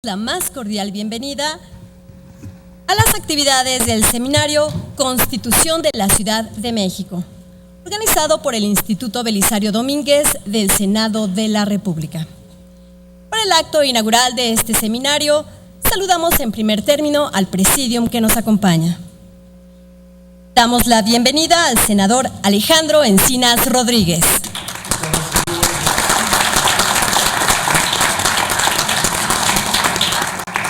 La más cordial bienvenida a las actividades del seminario Constitución de la Ciudad de México, organizado por el Instituto Belisario Domínguez del Senado de la República. Para el acto inaugural de este seminario, saludamos en primer término al Presidium que nos acompaña. Damos la bienvenida al senador Alejandro Encinas Rodríguez.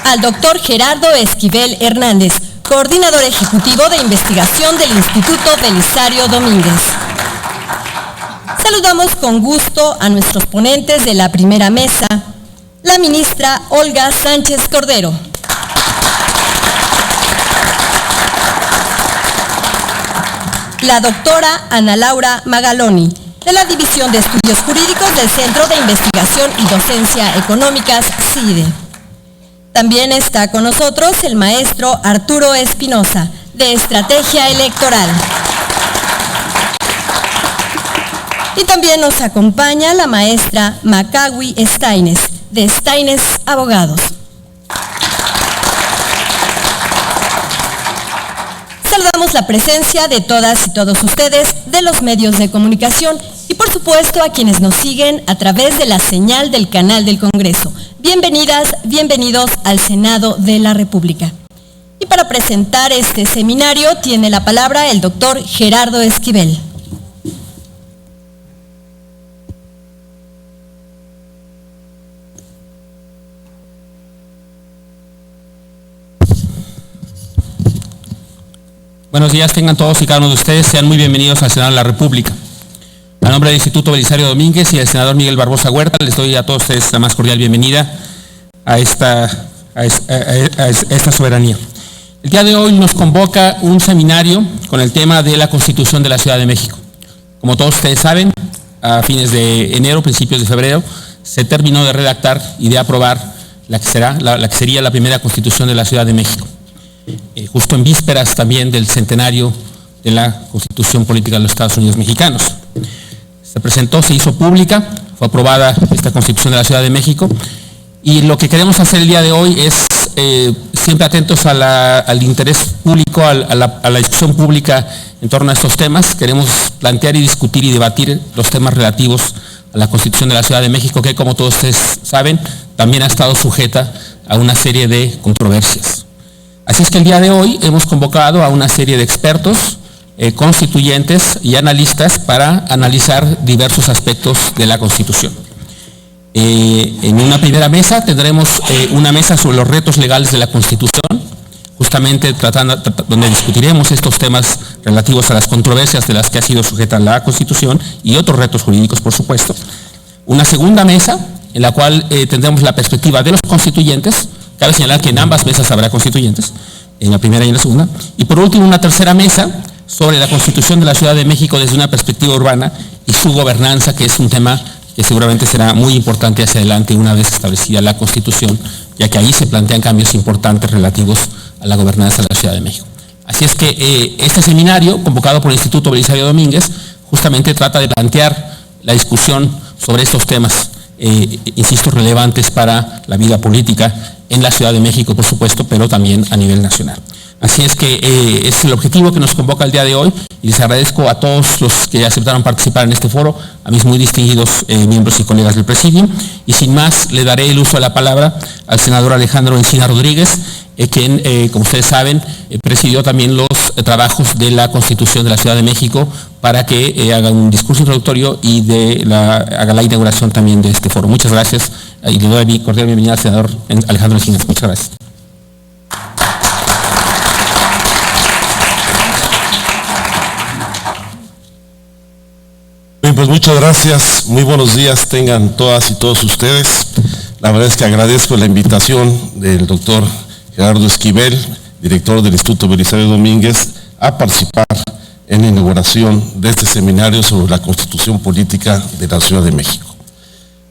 Al doctor Gerardo Esquivel Hernández, coordinador ejecutivo de investigación del Instituto Belisario Domínguez. Saludamos con gusto a nuestros ponentes de la primera mesa, la ministra Olga Sánchez Cordero, la doctora Ana Laura Magaloni, de la División de Estudios Jurídicos del Centro de Investigación y Docencia Económicas, CIDE. También está con nosotros el maestro Arturo Espinosa, de Estrategia Electoral. Y también nos acompaña la maestra Macawi Staines, de Staines Abogados. Saludamos la presencia de todas y todos ustedes de los medios de comunicación y por supuesto a quienes nos siguen a través de la señal del canal del Congreso. Bienvenidas, bienvenidos al Senado de la República. Y para presentar este seminario tiene la palabra el doctor Gerardo Esquivel. Buenos días, tengan todos y cada uno de ustedes, sean muy bienvenidos al Senado de la República. A nombre del Instituto Belisario Domínguez y del senador Miguel Barbosa Huerta, les doy a todos ustedes la más cordial bienvenida a esta soberanía. El día de hoy nos convoca un seminario con el tema de la Constitución de la Ciudad de México. Como todos ustedes saben, a fines de enero, principios de febrero, se terminó de redactar y de aprobar la que sería la primera Constitución de la Ciudad de México. Justo en vísperas también del centenario de la Constitución Política de los Estados Unidos Mexicanos. Se presentó, se hizo pública, fue aprobada esta Constitución de la Ciudad de México y lo que queremos hacer el día de hoy es siempre atentos al interés público, a la discusión pública en torno a estos temas. Queremos plantear y discutir y debatir los temas relativos a la Constitución de la Ciudad de México, que como todos ustedes saben, también ha estado sujeta a una serie de controversias. Así es que el día de hoy hemos convocado a una serie de expertos, constituyentes y analistas para analizar diversos aspectos de la Constitución. En una primera mesa tendremos una mesa sobre los retos legales de la Constitución, justamente donde discutiremos estos temas relativos a las controversias de las que ha sido sujeta la Constitución y otros retos jurídicos, por supuesto. Una segunda mesa en la cual tendremos la perspectiva de los constituyentes. Cabe señalar que en ambas mesas habrá constituyentes, en la primera y en la segunda. Y por último, una tercera mesa sobre la Constitución de la Ciudad de México desde una perspectiva urbana y su gobernanza, que es un tema que seguramente será muy importante hacia adelante una vez establecida la Constitución, ya que ahí se plantean cambios importantes relativos a la gobernanza de la Ciudad de México. Así es que este seminario, convocado por el Instituto Belisario Domínguez, justamente trata de plantear la discusión sobre estos temas, insisto, relevantes para la vida política en la Ciudad de México, por supuesto, pero también a nivel nacional. Así es que es el objetivo que nos convoca el día de hoy y les agradezco a todos los que aceptaron participar en este foro, a mis muy distinguidos miembros y colegas del Presidium, y sin más le daré el uso de la palabra al senador Alejandro Encinas Rodríguez, quien, como ustedes saben, presidió también los trabajos de la Constitución de la Ciudad de México para que haga un discurso introductorio y haga la inauguración también de este foro. Muchas gracias y le doy mi cordial bienvenida al senador Alejandro Encinas. Muchas gracias. Bien, pues muchas gracias, muy buenos días tengan todas y todos ustedes. La verdad es que agradezco la invitación del doctor Gerardo Esquivel, director del Instituto Belisario Domínguez, a participar en la inauguración de este seminario sobre la Constitución Política de la Ciudad de México.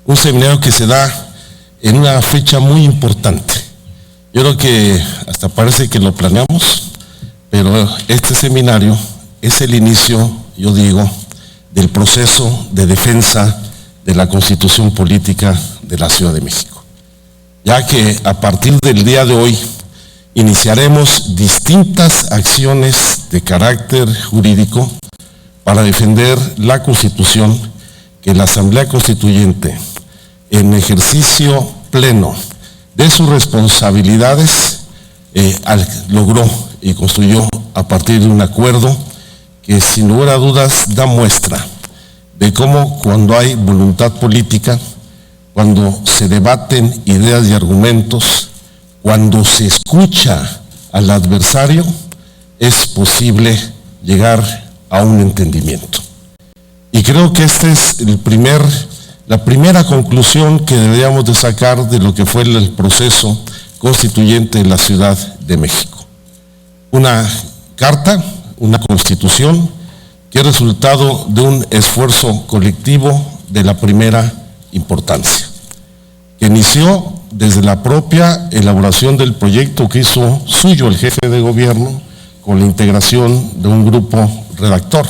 Un seminario que se da en una fecha muy importante. Yo creo que hasta parece que lo planeamos, pero este seminario es el inicio, yo digo, del proceso de defensa de la Constitución Política de la Ciudad de México. ya que a partir del día de hoy iniciaremos distintas acciones de carácter jurídico para defender la Constitución que la Asamblea Constituyente, en ejercicio pleno de sus responsabilidades, logró y construyó a partir de un acuerdo que sin lugar a dudas da muestra de cómo cuando hay voluntad política, cuando se debaten ideas y argumentos, cuando se escucha al adversario, es posible llegar a un entendimiento. Y creo que esta es la primera conclusión que deberíamos de sacar de lo que fue el proceso constituyente de la Ciudad de México. Una carta, una constitución, que es resultado de un esfuerzo colectivo de la primera importancia, que inició desde la propia elaboración del proyecto que hizo suyo el jefe de gobierno con la integración de un grupo redactor,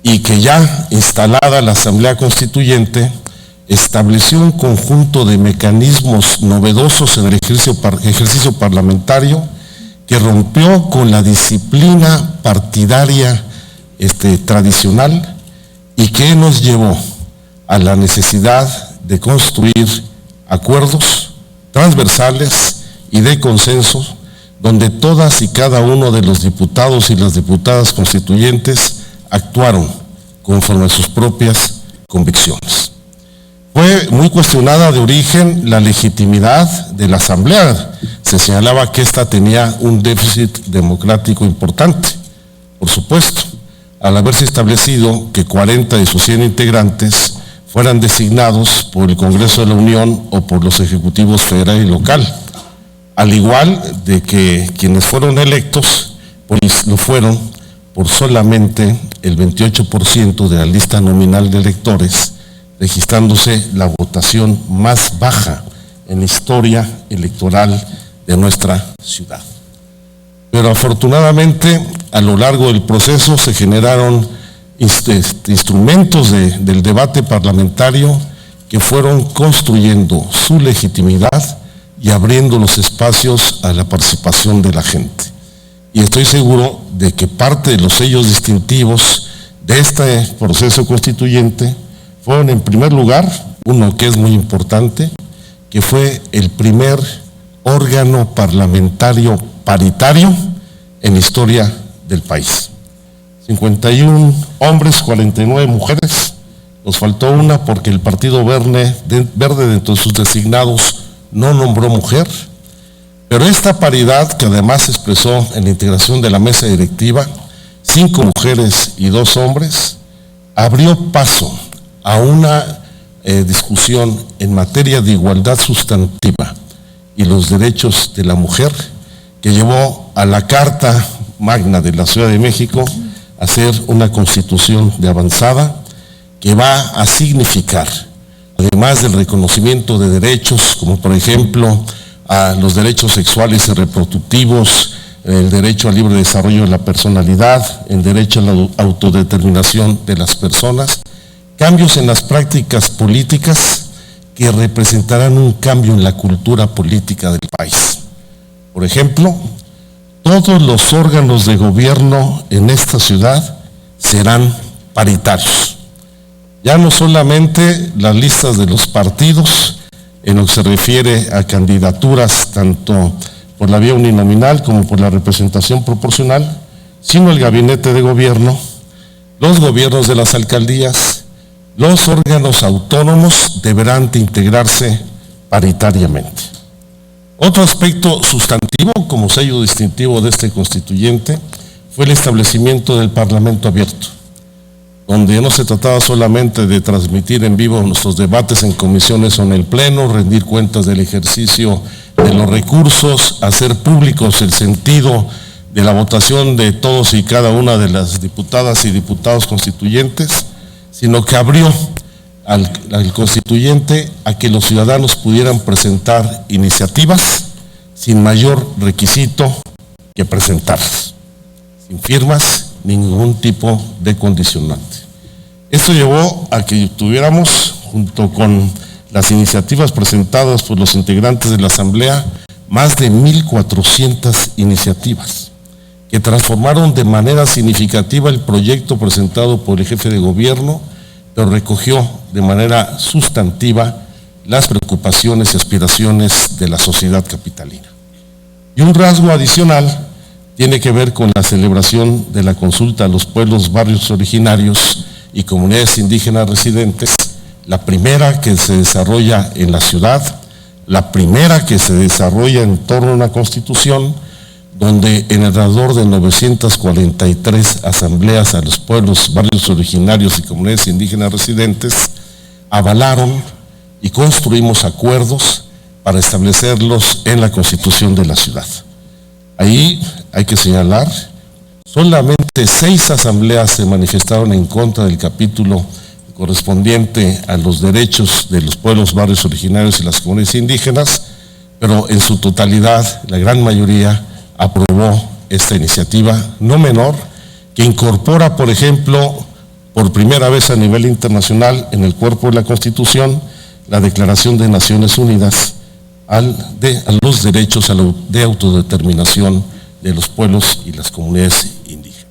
y que ya instalada la Asamblea Constituyente estableció un conjunto de mecanismos novedosos en el ejercicio parlamentario que rompió con la disciplina partidaria tradicional y que nos llevó a la necesidad de construir acuerdos transversales y de consenso donde todas y cada uno de los diputados y las diputadas constituyentes actuaron conforme a sus propias convicciones. Fue muy cuestionada de origen la legitimidad de la Asamblea. Se señalaba que ésta tenía un déficit democrático importante, por supuesto, al haberse establecido que 40 de sus 100 integrantes fueran designados por el Congreso de la Unión o por los ejecutivos federal y local, al igual de que quienes fueron electos, pues lo fueron por solamente el 28% de la lista nominal de electores, registrándose la votación más baja en la historia electoral de nuestra ciudad. Pero afortunadamente, a lo largo del proceso se generaron instrumentos del debate parlamentario que fueron construyendo su legitimidad y abriendo los espacios a la participación de la gente. Y estoy seguro de que parte de los sellos distintivos de este proceso constituyente fueron, en primer lugar, uno que es muy importante, que fue el primer órgano parlamentario paritario en la historia del país. 51 hombres, 49 mujeres, nos faltó una porque el Partido Verde dentro de sus designados no nombró mujer, pero esta paridad que además se expresó en la integración de la mesa directiva, 5 mujeres y 2 hombres, abrió paso a una discusión en materia de igualdad sustantiva y los derechos de la mujer, que llevó a la Carta Magna de la Ciudad de México a ser una constitución de avanzada que va a significar, además del reconocimiento de derechos, como por ejemplo a los derechos sexuales y reproductivos, el derecho al libre desarrollo de la personalidad, el derecho a la autodeterminación de las personas, cambios en las prácticas políticas que representarán un cambio en la cultura política del país. Por ejemplo, todos los órganos de gobierno en esta ciudad serán paritarios. Ya no solamente las listas de los partidos, en lo que se refiere a candidaturas tanto por la vía uninominal como por la representación proporcional, sino el gabinete de gobierno, los gobiernos de las alcaldías, los órganos autónomos deberán de integrarse paritariamente. Otro aspecto sustantivo como sello distintivo de este constituyente fue el establecimiento del Parlamento abierto, donde no se trataba solamente de transmitir en vivo nuestros debates en comisiones o en el Pleno, rendir cuentas del ejercicio de los recursos, hacer públicos el sentido de la votación de todos y cada una de las diputadas y diputados constituyentes, sino que abrió al constituyente a que los ciudadanos pudieran presentar iniciativas sin mayor requisito que presentarlas, sin firmas, ningún tipo de condicionante. Esto llevó a que tuviéramos, junto con las iniciativas presentadas por los integrantes de la Asamblea, más de 1,400 iniciativas, que transformaron de manera significativa el proyecto presentado por el jefe de gobierno, pero recogió de manera sustantiva las preocupaciones y aspiraciones de la sociedad capitalina. Y un rasgo adicional tiene que ver con la celebración de la consulta a los pueblos, barrios originarios y comunidades indígenas residentes, la primera que se desarrolla en la ciudad, la primera que se desarrolla en torno a una constitución, donde en alrededor de 943 asambleas a los pueblos, barrios originarios y comunidades indígenas residentes avalaron y construimos acuerdos para establecerlos en la constitución de la ciudad. Ahí hay que señalar, solamente 6 asambleas se manifestaron en contra del capítulo correspondiente a los derechos de los pueblos, barrios originarios y las comunidades indígenas, pero en su totalidad, la gran mayoría aprobó esta iniciativa no menor, que incorpora, por ejemplo, por primera vez a nivel internacional en el cuerpo de la Constitución, la Declaración de Naciones Unidas a los derechos de autodeterminación de los pueblos y las comunidades indígenas.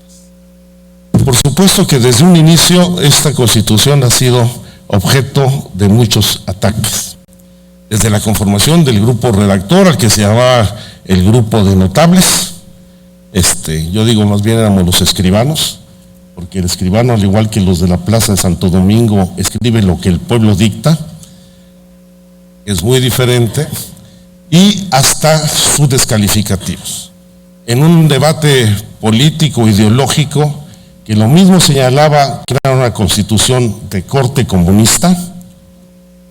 Por supuesto que desde un inicio esta Constitución ha sido objeto de muchos ataques. Desde la conformación del grupo redactor, al que se llamaba el grupo de notables, yo digo más bien éramos los escribanos, porque el escribano, al igual que los de la Plaza de Santo Domingo, escribe lo que el pueblo dicta, es muy diferente, y hasta sus descalificativos. En un debate político, ideológico, que lo mismo señalaba que era una constitución de corte comunista,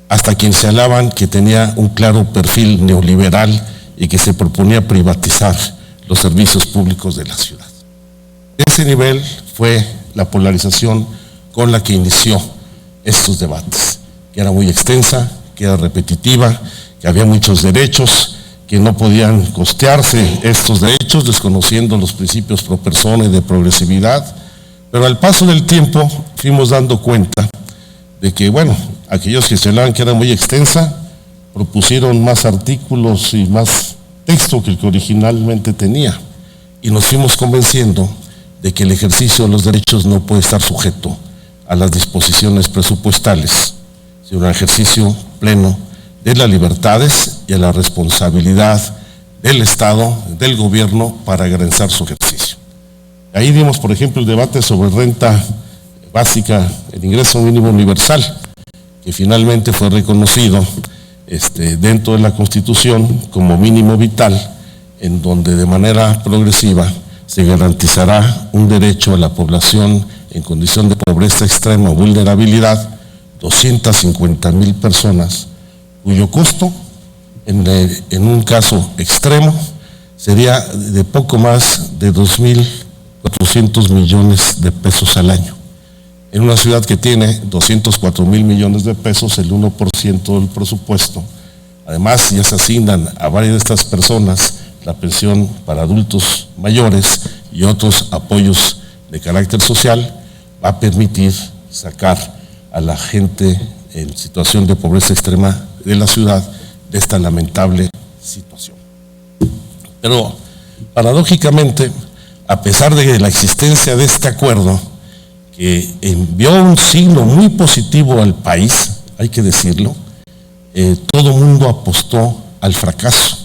hasta quien señalaban que tenía un claro perfil neoliberal y que se proponía privatizar los servicios públicos de la ciudad. Ese nivel fue la polarización con la que inició estos debates, que era muy extensa, que era repetitiva, que había muchos derechos, que no podían costearse estos derechos, desconociendo los principios pro persona y de progresividad, pero al paso del tiempo fuimos dando cuenta de que, bueno, aquellos que señalaban que era muy extensa, propusieron más artículos y más texto que el que originalmente tenía, y nos fuimos convenciendo de que el ejercicio de los derechos no puede estar sujeto a las disposiciones presupuestales, sino un ejercicio pleno de las libertades y a la responsabilidad del Estado, del gobierno, para garantizar su ejercicio. Ahí dimos, por ejemplo, el debate sobre renta básica, el ingreso mínimo universal, que finalmente fue reconocido dentro de la Constitución como mínimo vital, en donde de manera progresiva se garantizará un derecho a la población en condición de pobreza extrema o vulnerabilidad, 250,000 personas, cuyo costo en un caso extremo sería de poco más de 2,400 millones de pesos al año. En una ciudad que tiene 204,000 millones de pesos, el 1% del presupuesto. Además, ya se asignan a varias de estas personas la pensión para adultos mayores y otros apoyos de carácter social, va a permitir sacar a la gente en situación de pobreza extrema de la ciudad de esta lamentable situación. Pero, paradójicamente, a pesar de la existencia de este acuerdo, que envió un signo muy positivo al país, hay que decirlo, todo el mundo apostó al fracaso.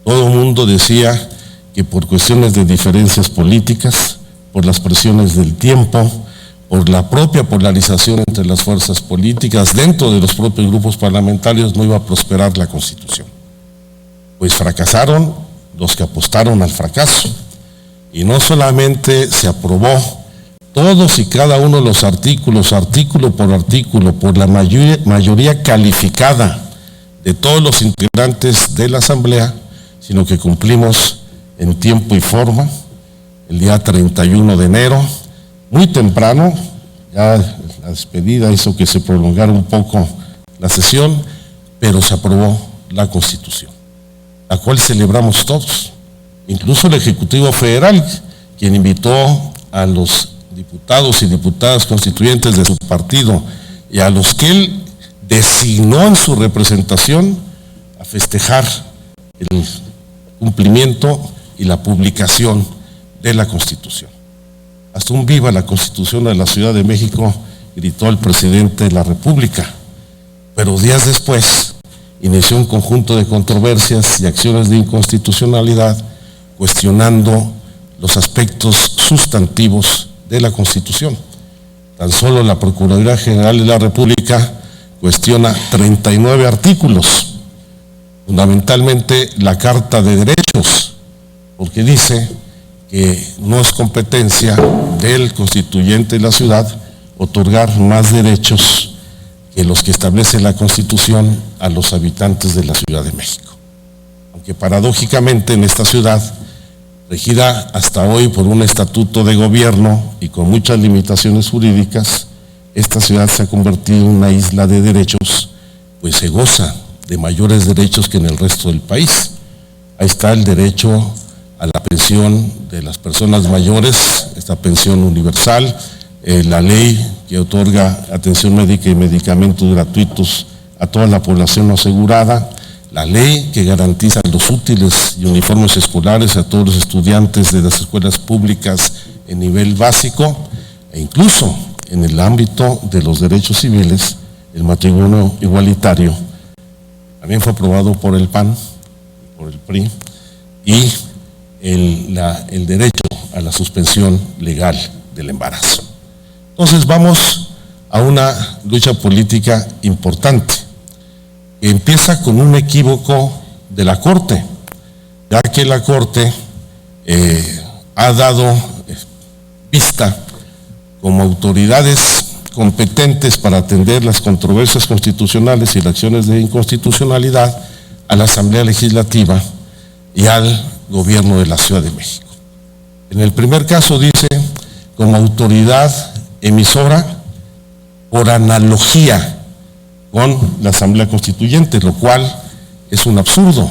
Todo el mundo decía que por cuestiones de diferencias políticas, por las presiones del tiempo, por la propia polarización entre las fuerzas políticas, dentro de los propios grupos parlamentarios, no iba a prosperar la Constitución. Pues fracasaron los que apostaron al fracaso. Y no solamente se aprobó todos y cada uno de los artículos, artículo, por la mayoría calificada de todos los integrantes de la Asamblea, sino que cumplimos en tiempo y forma, el día 31 de enero, muy temprano, ya la despedida hizo que se prolongara un poco la sesión, pero se aprobó la Constitución, la cual celebramos todos, incluso el Ejecutivo Federal, quien invitó a los diputados y diputadas constituyentes de su partido y a los que él designó en su representación a festejar el cumplimiento y la publicación de la Constitución. Hasta un viva la Constitución de la Ciudad de México, gritó el presidente de la República, pero días después inició un conjunto de controversias y acciones de inconstitucionalidad cuestionando los aspectos sustantivos de la Constitución. Tan solo la Procuraduría General de la República cuestiona 39 artículos, fundamentalmente la Carta de Derechos, porque dice que no es competencia del constituyente de la ciudad otorgar más derechos que los que establece la Constitución a los habitantes de la Ciudad de México. Aunque paradójicamente en esta ciudad, regida hasta hoy por un estatuto de gobierno y con muchas limitaciones jurídicas, esta ciudad se ha convertido en una isla de derechos, pues se goza de mayores derechos que en el resto del país. Ahí está el derecho a la pensión de las personas mayores, esta pensión universal, la ley que otorga atención médica y medicamentos gratuitos a toda la población asegurada, la ley que garantiza los útiles y uniformes escolares a todos los estudiantes de las escuelas públicas en nivel básico, e incluso en el ámbito de los derechos civiles, el matrimonio igualitario, también fue aprobado por el PAN, por el PRI, y el derecho a la suspensión legal del embarazo. Entonces vamos a una lucha política importante, que empieza con un equívoco de la Corte, ya que la Corte ha dado vista como autoridades competentes para atender las controversias constitucionales y las acciones de inconstitucionalidad a la Asamblea Legislativa y al Gobierno de la Ciudad de México. En el primer caso dice, como autoridad emisora por analogía con la Asamblea Constituyente, lo cual es un absurdo,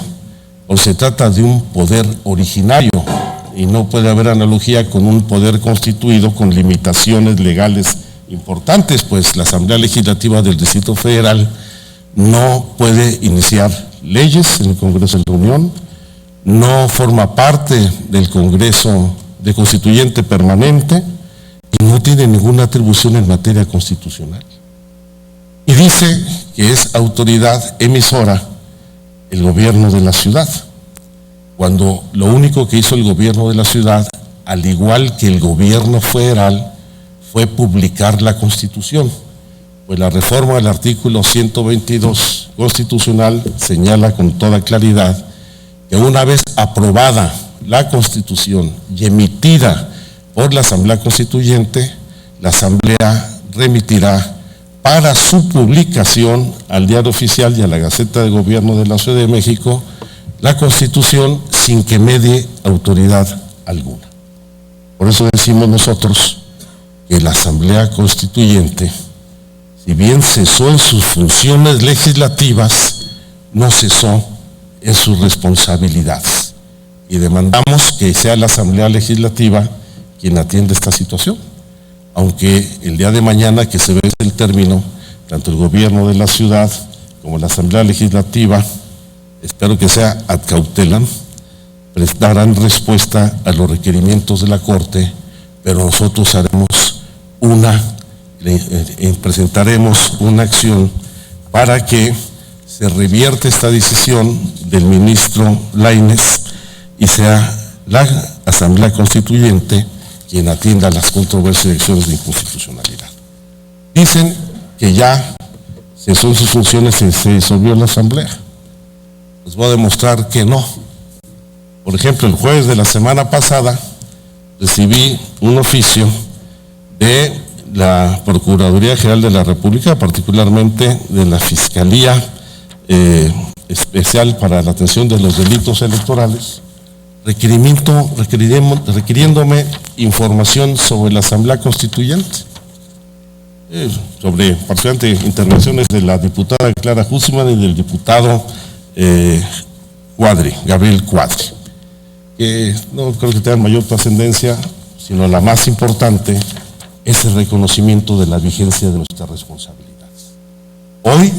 o se trata de un poder originario y no puede haber analogía con un poder constituido con limitaciones legales importantes, pues la Asamblea Legislativa del Distrito Federal no puede iniciar leyes en el Congreso de la Unión, no forma parte del Congreso de Constituyente Permanente y no tiene ninguna atribución en materia constitucional. Y dice que es autoridad emisora el gobierno de la ciudad, cuando lo único que hizo el gobierno de la ciudad, al igual que el gobierno federal, fue publicar la Constitución, pues la reforma del artículo 122 constitucional señala con toda claridad que una vez aprobada la Constitución y emitida por la Asamblea Constituyente, la Asamblea remitirá para su publicación al Diario Oficial y a la Gaceta de Gobierno de la Ciudad de México la Constitución sin que medie autoridad alguna. Por eso decimos nosotros que la Asamblea Constituyente, si bien cesó en sus funciones legislativas, no cesó en sus responsabilidades. Y demandamos que sea la Asamblea Legislativa quien atienda esta situación, aunque el día de mañana que se vence el término, tanto el gobierno de la ciudad como la Asamblea Legislativa, espero que sea ad cautelam, darán respuesta a los requerimientos de la Corte, pero nosotros presentaremos una acción para que se revierta esta decisión del ministro Lainez y sea la Asamblea Constituyente quien atienda las controversias y acciones de inconstitucionalidad. Dicen que ya cesó en sus funciones y se disolvió la Asamblea. Les voy a demostrar que no. Por ejemplo, el jueves de la semana pasada recibí un oficio de la Procuraduría General de la República, particularmente de la Fiscalía Especial para la Atención de los Delitos Electorales, requiriéndome información sobre la Asamblea Constituyente, sobre parcialmente intervenciones de la diputada Clara Hussman y del diputado Gabriel Cuadri, que no creo que tengan mayor trascendencia, sino la más importante es el reconocimiento de la vigencia de nuestras responsabilidades. Hoy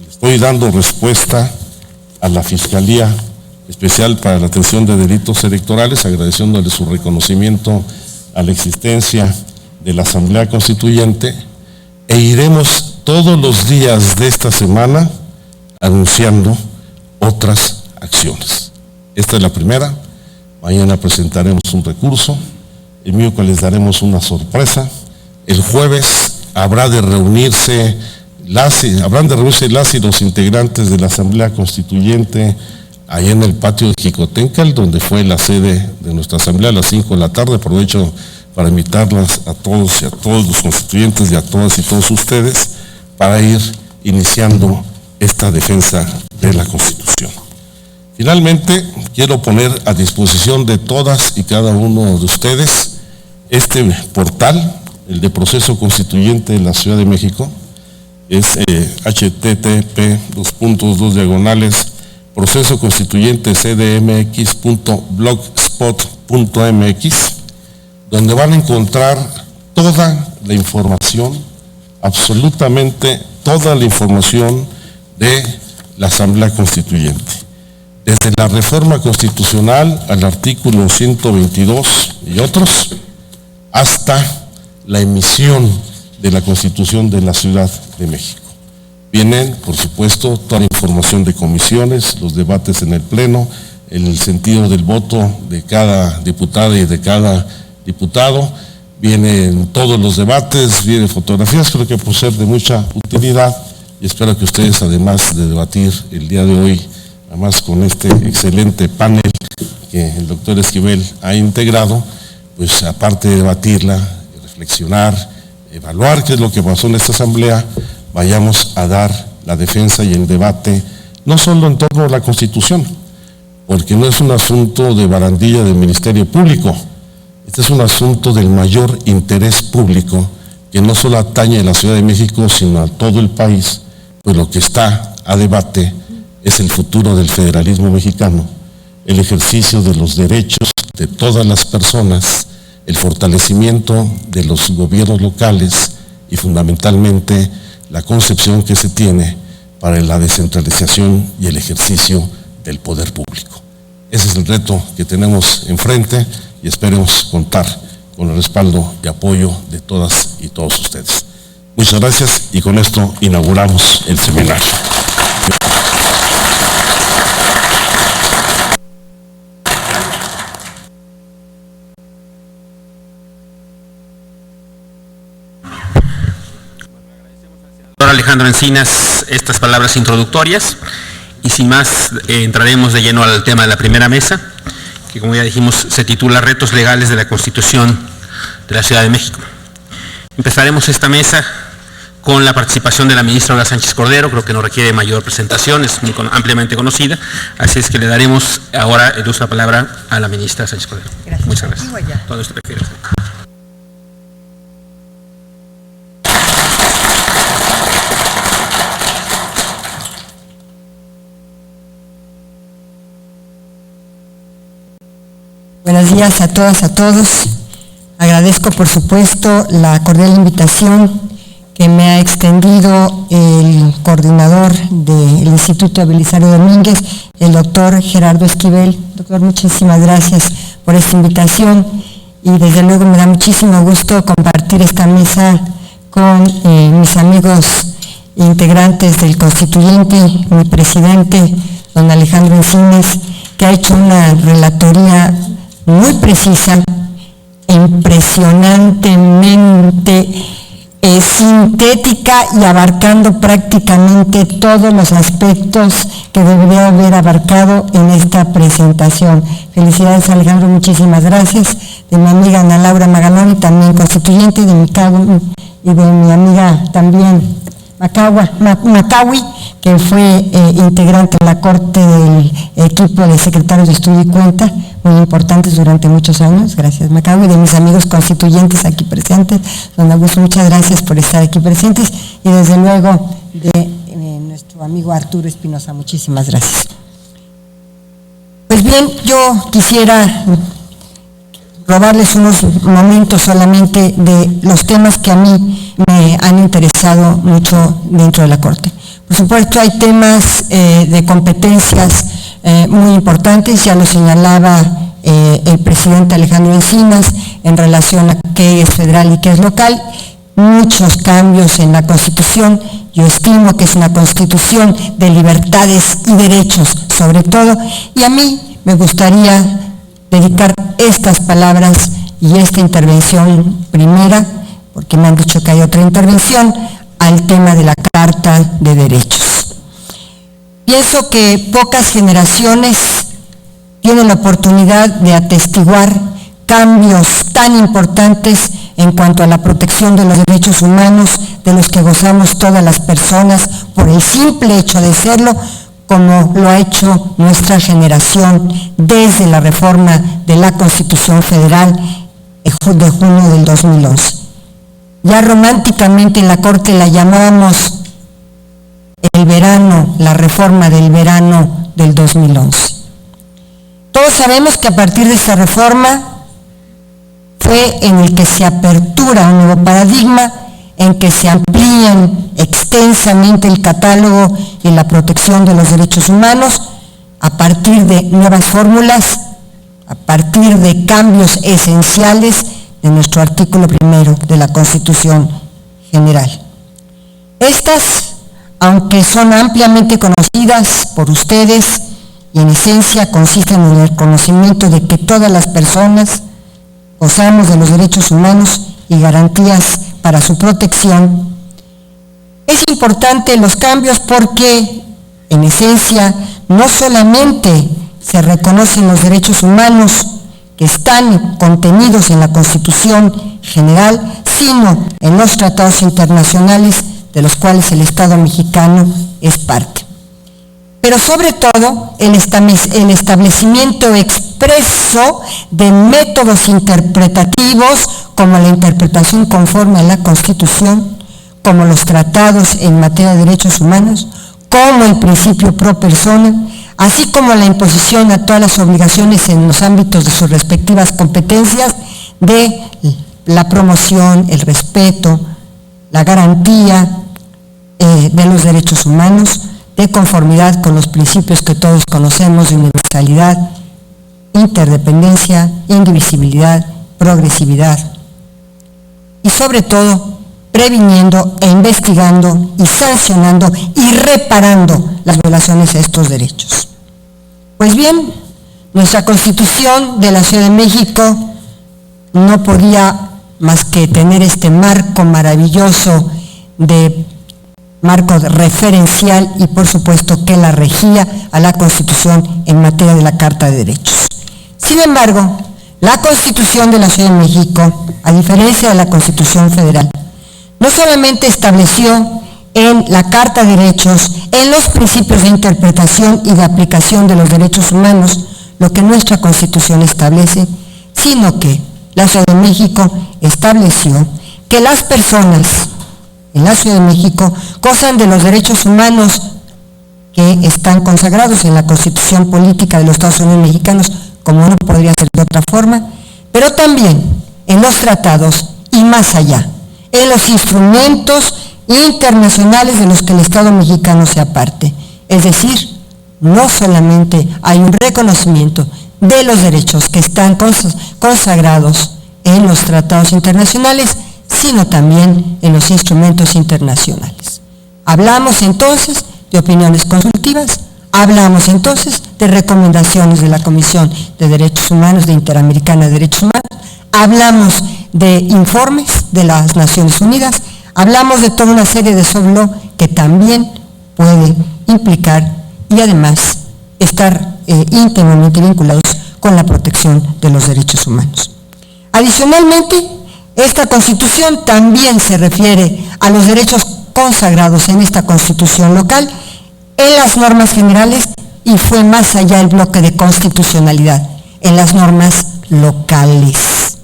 estoy dando respuesta a la Fiscalía Especial para la Atención de Delitos Electorales, agradeciéndole su reconocimiento a la existencia de la Asamblea Constituyente, e iremos todos los días de esta semana anunciando otras acciones. Esta es la primera. Mañana presentaremos un recurso, el miércoles daremos una sorpresa, el jueves habrán de reunirse las y los integrantes de la Asamblea Constituyente allá en el patio de Jicotencal, donde fue la sede de nuestra asamblea, a las 5 de la tarde. Aprovecho para invitarlas a todos y a todos los constituyentes y a todas y todos ustedes para ir iniciando esta defensa de la Constitución. Finalmente, quiero poner a disposición de todas y cada uno de ustedes este portal, el de Proceso Constituyente de la Ciudad de México. Es http://procesoconstituyentecdmx.blogspot.mx, donde van a encontrar toda la información, absolutamente toda la información de la Asamblea Constituyente. Desde la reforma constitucional al artículo 122 y otros, hasta la emisión de la Constitución de la Ciudad de México. Vienen, por supuesto, toda la información de comisiones, los debates en el Pleno, el sentido del voto de cada diputada y de cada diputado, vienen todos los debates, vienen fotografías, creo que por ser de mucha utilidad, y espero que ustedes, además de debatir el día de hoy, además con este excelente panel que el doctor Esquivel ha integrado, pues aparte de debatirla, reflexionar, evaluar qué es lo que pasó en esta asamblea, vayamos a dar la defensa y el debate, no solo en torno a la Constitución, porque no es un asunto de barandilla del Ministerio Público, este es un asunto del mayor interés público, que no solo atañe a la Ciudad de México, sino a todo el país, pues lo que está a debate es el futuro del federalismo mexicano, el ejercicio de los derechos de todas las personas, el fortalecimiento de los gobiernos locales y fundamentalmente la concepción que se tiene para la descentralización y el ejercicio del poder público. Ese es el reto que tenemos enfrente y esperemos contar con el respaldo y apoyo de todas y todos ustedes. Muchas gracias y con esto inauguramos el seminario. Alejandro Encinas estas palabras introductorias y sin más entraremos de lleno al tema de la primera mesa, que como ya dijimos se titula Retos legales de la Constitución de la Ciudad de México. Empezaremos esta mesa con la participación de la ministra Olga Sánchez Cordero, creo que no requiere mayor presentación, es muy ampliamente conocida, así es que le daremos ahora el uso de la palabra a la ministra Sánchez Cordero. Gracias. Muchas gracias. ¿Dónde usted prefiere? Buenos días a todas, a todos. Agradezco, por supuesto, la cordial invitación que me ha extendido el coordinador del Instituto Belisario Domínguez, el doctor Gerardo Esquivel. Doctor, muchísimas gracias por esta invitación y desde luego me da muchísimo gusto compartir esta mesa con mis amigos integrantes del Constituyente, mi presidente, don Alejandro Encinas, que ha hecho una relatoría muy precisa, impresionantemente sintética y abarcando prácticamente todos los aspectos que debería haber abarcado en esta presentación. Felicidades, Alejandro, muchísimas gracias. De mi amiga Ana Laura Magaloni, también constituyente, de mi y de mi amiga también Macawi, que fue integrante en la Corte del equipo de secretarios de estudio y cuenta, muy importantes durante muchos años. Gracias, Macawi. De mis amigos constituyentes aquí presentes, don Augusto, muchas gracias por estar aquí presentes. Y desde luego de nuestro amigo Arturo Espinosa, muchísimas gracias. Pues bien, yo quisiera robarles unos momentos solamente de los temas que a mí me han interesado mucho dentro de la Corte. Por supuesto, hay temas de competencias muy importantes, ya lo señalaba el presidente Alejandro Encinas en relación a qué es federal y qué es local. Muchos cambios en la Constitución. Yo estimo que es una Constitución de libertades y derechos, sobre todo, y a mí me gustaría dedicar estas palabras y esta intervención primera, porque me han dicho que hay otra intervención, al tema de la Carta de Derechos. Pienso que pocas generaciones tienen la oportunidad de atestiguar cambios tan importantes en cuanto a la protección de los derechos humanos, de los que gozamos todas las personas por el simple hecho de serlo, como lo ha hecho nuestra generación desde la reforma de la Constitución Federal de junio del 2011. Ya románticamente en la Corte la llamábamos el verano, la reforma del verano del 2011. Todos sabemos que a partir de esa reforma fue en el que se apertura un nuevo paradigma, en que se amplían extensamente el catálogo y la protección de los derechos humanos a partir de nuevas fórmulas, a partir de cambios esenciales de nuestro artículo 1 de la Constitución General. Estas, aunque son ampliamente conocidas por ustedes y en esencia consisten en el conocimiento de que todas las personas gozamos de los derechos humanos y garantías para su protección, es importante los cambios porque, en esencia, no solamente se reconocen los derechos humanos que están contenidos en la Constitución General, sino en los tratados internacionales de los cuales el Estado mexicano es parte. Pero sobre todo, el establecimiento expreso de métodos interpretativos como la interpretación conforme a la Constitución, como los tratados en materia de derechos humanos, como el principio pro persona, así como la imposición a todas las obligaciones en los ámbitos de sus respectivas competencias de la promoción, el respeto, la garantía de los derechos humanos, de conformidad con los principios que todos conocemos de universalidad, interdependencia, indivisibilidad, progresividad y sobre todo previniendo e investigando y sancionando y reparando las violaciones a estos derechos. Pues bien, nuestra Constitución de la Ciudad de México no podía más que tener este marco maravilloso de marco referencial y por supuesto que la regía a la Constitución en materia de la Carta de Derechos. Sin embargo, la Constitución de la Ciudad de México, a diferencia de la Constitución Federal, no solamente estableció en la Carta de Derechos, en los principios de interpretación y de aplicación de los derechos humanos, lo que nuestra Constitución establece, sino que la Ciudad de México estableció que las personas en la Ciudad de México gozan de los derechos humanos que están consagrados en la Constitución Política de los Estados Unidos Mexicanos, como no podría ser de otra forma, pero también en los tratados y más allá, en los instrumentos internacionales de los que el Estado mexicano sea parte. Es decir, no solamente hay un reconocimiento de los derechos que están consagrados en los tratados internacionales, sino también en los instrumentos internacionales. Hablamos entonces de opiniones consultivas, hablamos entonces de recomendaciones de la Comisión de Derechos Humanos, de Interamericana de Derechos Humanos, hablamos de informes de las Naciones Unidas, hablamos de toda una serie de soft law que también puede implicar y además estar íntimamente vinculados con la protección de los derechos humanos. Adicionalmente, esta Constitución también se refiere a los derechos consagrados en esta Constitución local, en las normas generales y fue más allá el bloque de constitucionalidad, en las normas locales.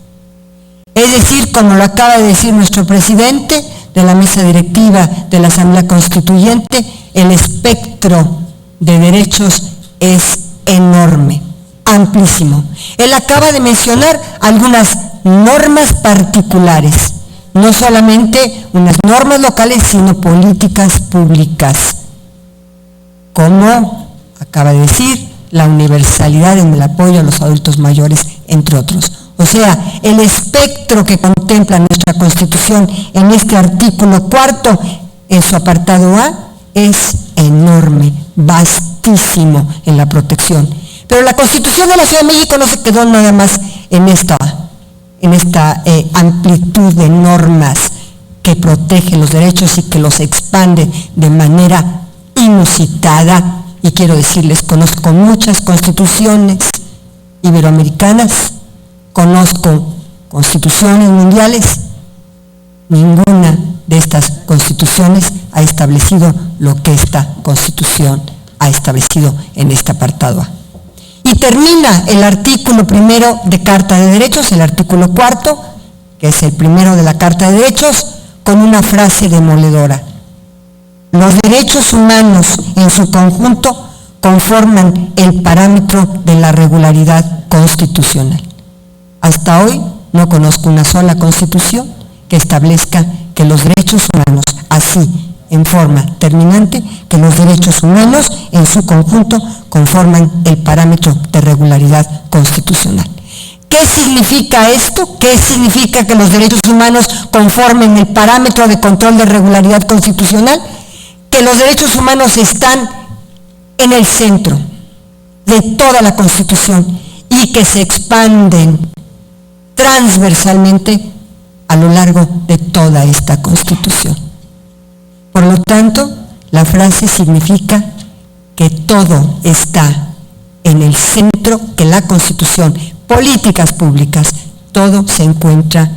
Es decir, como lo acaba de decir nuestro presidente de la mesa directiva de la Asamblea Constituyente, el espectro de derechos es enorme, amplísimo. Él acaba de mencionar algunas normas particulares, no solamente unas normas locales, sino políticas públicas, como acaba de decir, la universalidad en el apoyo a los adultos mayores, entre otros. O sea, el espectro que contempla nuestra Constitución en este artículo 4, en su apartado A, es enorme, vastísimo en la protección. Pero la Constitución de la Ciudad de México no se quedó nada más en esta amplitud de normas que protege los derechos y que los expande de manera inusitada. Y quiero decirles, conozco muchas constituciones iberoamericanas, conozco constituciones mundiales, ninguna de estas constituciones ha establecido lo que esta Constitución ha establecido en este apartado A. Y termina el artículo primero de Carta de Derechos, el artículo 4, que es el primero de la Carta de Derechos, con una frase demoledora. Los derechos humanos en su conjunto conforman el parámetro de la regularidad constitucional. Hasta hoy no conozco una sola constitución que establezca que los derechos humanos, así, en forma terminante, que los derechos humanos en su conjunto conforman el parámetro de regularidad constitucional. ¿Qué significa esto? ¿Qué significa que los derechos humanos conformen el parámetro de control de regularidad constitucional? Que los derechos humanos están en el centro de toda la Constitución y que se expanden transversalmente a lo largo de toda esta Constitución. Por lo tanto, la frase significa que todo está en el centro, que la Constitución, políticas públicas, todo se encuentra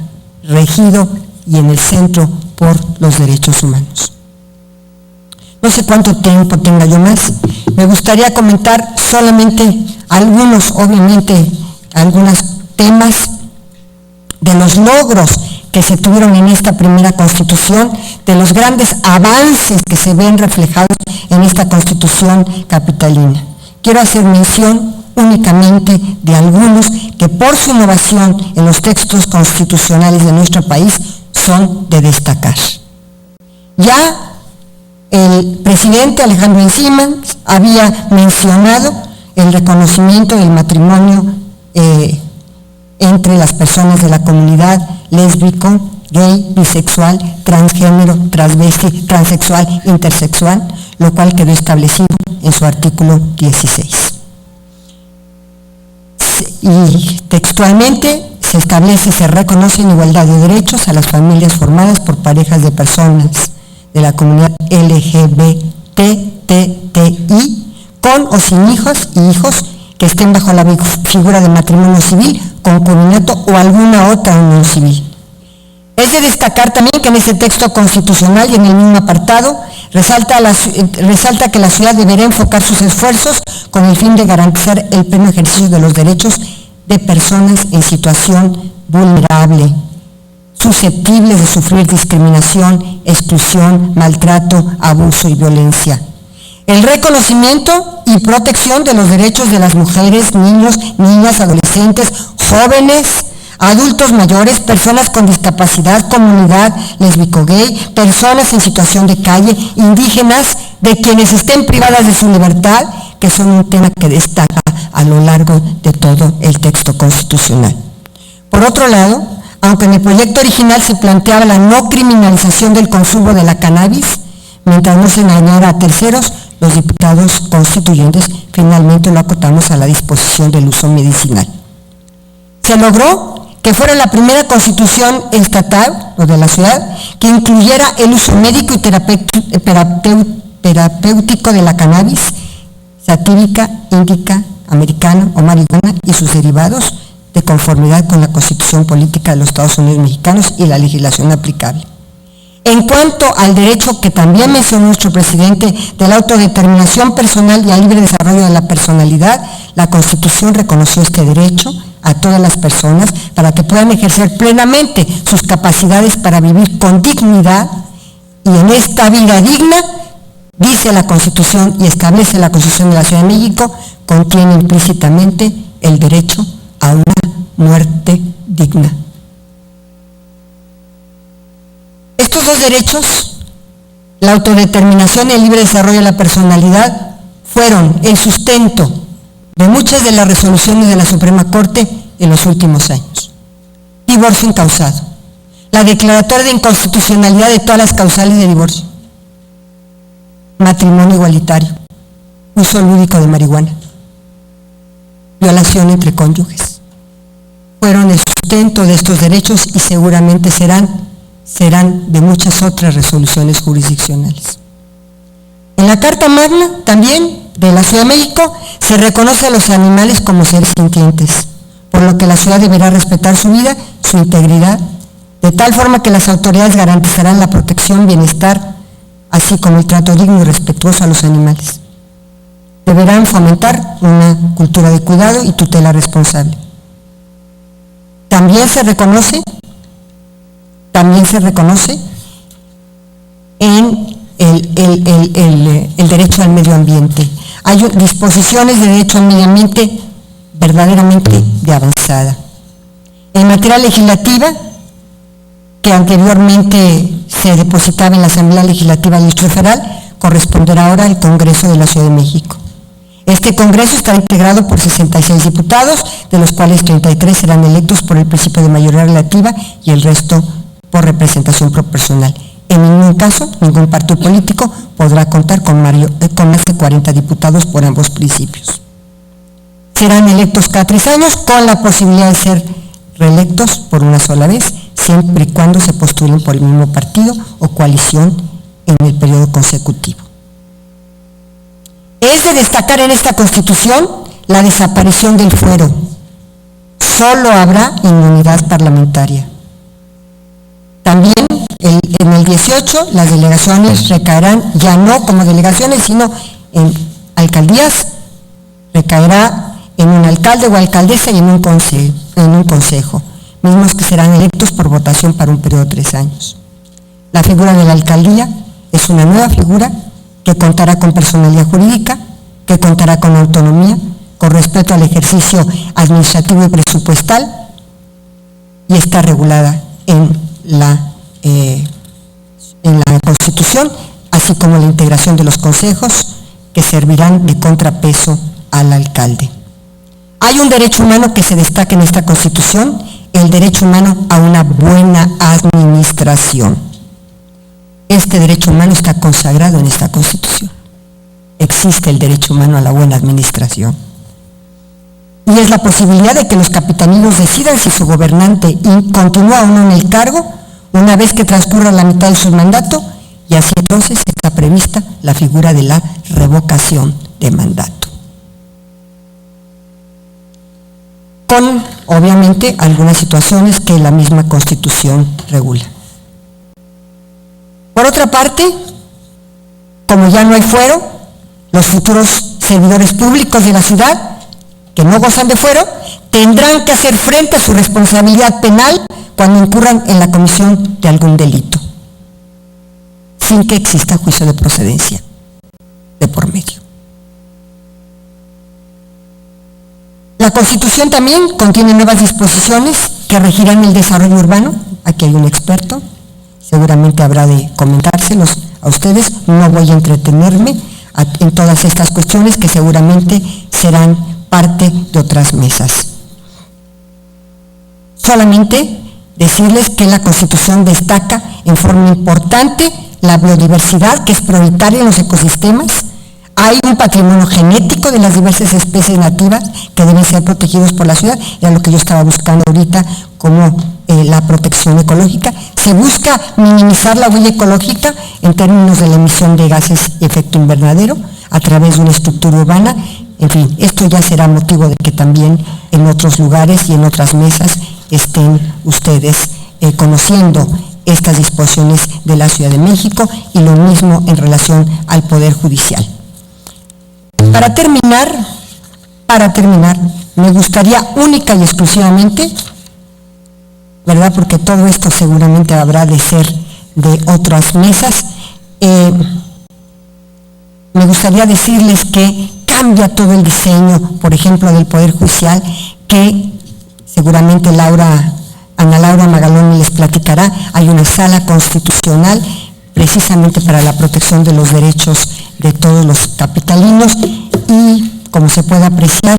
regido y en el centro por los derechos humanos. No sé cuánto tiempo tenga yo más. Me gustaría comentar solamente algunos, obviamente, algunos temas de los logros que se tuvieron en esta primera Constitución, de los grandes avances que se ven reflejados en esta Constitución capitalina. Quiero hacer mención únicamente de algunos que por su innovación en los textos constitucionales de nuestro país son de destacar. Ya el presidente Alejandro Encina había mencionado el reconocimiento del matrimonio entre las personas de la comunidad lésbico, gay, bisexual, transgénero, transvesti, transexual, intersexual, lo cual quedó establecido en su artículo 16. Y textualmente se establece y se reconoce en igualdad de derechos a las familias formadas por parejas de personas de la comunidad LGBTTI, con o sin hijos y hijos que estén bajo la figura de matrimonio civil, concubinato o alguna otra unión civil. Es de destacar también que en este texto constitucional y en el mismo apartado resalta que la ciudad deberá enfocar sus esfuerzos con el fin de garantizar el pleno ejercicio de los derechos de personas en situación vulnerable, susceptibles de sufrir discriminación, exclusión, maltrato, abuso y violencia. El reconocimiento y protección de los derechos de las mujeres, niños, niñas, adolescentes, jóvenes, adultos mayores, personas con discapacidad, comunidad lésbico-gay, personas en situación de calle, indígenas, de quienes estén privadas de su libertad, que son un tema que destaca a lo largo de todo el texto constitucional. Por otro lado, aunque en el proyecto original se planteaba la no criminalización del consumo de la cannabis, mientras no se engañara a terceros, los diputados constituyentes finalmente lo acotamos a la disposición del uso medicinal. Se logró que fuera la primera constitución estatal, o de la ciudad, que incluyera el uso médico y terapéutico de la cannabis, satírica, índica, americana o marihuana y sus derivados, de conformidad con la Constitución Política de los Estados Unidos Mexicanos y la legislación aplicable. En cuanto al derecho que también mencionó nuestro presidente de la autodeterminación personal y al libre desarrollo de la personalidad, la Constitución reconoció este derecho a todas las personas para que puedan ejercer plenamente sus capacidades para vivir con dignidad, y en esta vida digna, dice la Constitución y establece la Constitución de la Ciudad de México, contiene implícitamente el derecho a una muerte digna. Estos dos derechos, la autodeterminación y el libre desarrollo de la personalidad, fueron el sustento de muchas de las resoluciones de la Suprema Corte en los últimos años. Divorcio incausado, la declaratoria de inconstitucionalidad de todas las causales de divorcio, matrimonio igualitario, uso lúdico de marihuana, violación entre cónyuges. Fueron el sustento de estos derechos y seguramente serán de muchas otras resoluciones jurisdiccionales. En la Carta Magna, también, de la Ciudad de México, se reconoce a los animales como seres sintientes, por lo que la ciudad deberá respetar su vida, su integridad, de tal forma que las autoridades garantizarán la protección, bienestar, así como el trato digno y respetuoso a los animales. Deberán fomentar una cultura de cuidado y tutela responsable. También se reconoce en el derecho al medio ambiente. Hay disposiciones de derecho al medio ambiente verdaderamente de avanzada. En materia legislativa, que anteriormente se depositaba en la Asamblea Legislativa del Distrito Federal, corresponderá ahora al Congreso de la Ciudad de México. Este Congreso estará integrado por 66 diputados, de los cuales 33 serán electos por el principio de mayoría relativa y el resto por representación proporcional. En ningún caso, ningún partido político podrá contar con más de 40 diputados por ambos principios. Serán electos cada 3 años con la posibilidad de ser reelectos por una sola vez, siempre y cuando se postulen por el mismo partido o coalición en el periodo consecutivo. Es de destacar en esta Constitución la desaparición del fuero. Solo habrá inmunidad parlamentaria. También en el 18 las delegaciones recaerán ya no como delegaciones, sino en alcaldías, recaerá en un alcalde o alcaldesa y en un consejo, mismos que serán electos por votación para un periodo de 3 años. La figura de la alcaldía es una nueva figura que contará con personalidad jurídica, que contará con autonomía, con respeto al ejercicio administrativo y presupuestal, y está regulada en la Constitución, así como la integración de los consejos que servirán de contrapeso al alcalde. Hay un derecho humano que se destaca en esta Constitución, el derecho humano a una buena administración. Este derecho humano está consagrado en esta Constitución. Existe el derecho humano a la buena administración. Y es la posibilidad de que los capitalinos decidan si su gobernante continúa o no en el cargo una vez que transcurra la mitad de su mandato, y así entonces está prevista la figura de la revocación de mandato. Con, obviamente, algunas situaciones que la misma Constitución regula. Por otra parte, como ya no hay fuero, los futuros servidores públicos de la ciudad, que no gozan de fuero, tendrán que hacer frente a su responsabilidad penal cuando incurran en la comisión de algún delito, sin que exista juicio de procedencia de por medio. La Constitución también contiene nuevas disposiciones que regirán el desarrollo urbano. Aquí hay un experto, seguramente habrá de comentárselos a ustedes. No voy a entretenerme en todas estas cuestiones que seguramente serán parte de otras mesas. Solamente decirles que la Constitución destaca en forma importante la biodiversidad, que es prioritaria en los ecosistemas. Hay un patrimonio genético de las diversas especies nativas que deben ser protegidos por la ciudad, era lo que yo estaba buscando ahorita como la protección ecológica. Se busca minimizar la huella ecológica en términos de la emisión de gases de efecto invernadero a través de una estructura urbana. En fin, esto ya será motivo de que también en otros lugares y en otras mesas estén ustedes conociendo estas disposiciones de la Ciudad de México, y lo mismo en relación al Poder Judicial. Para terminar, me gustaría única y exclusivamente, ¿verdad?, porque todo esto seguramente habrá de ser de otras mesas, me gustaría decirles que cambia todo el diseño, por ejemplo, del Poder Judicial, que seguramente Laura Ana Laura Magaloni les platicará, hay una sala constitucional precisamente para la protección de los derechos de todos los capitalinos y, como se puede apreciar,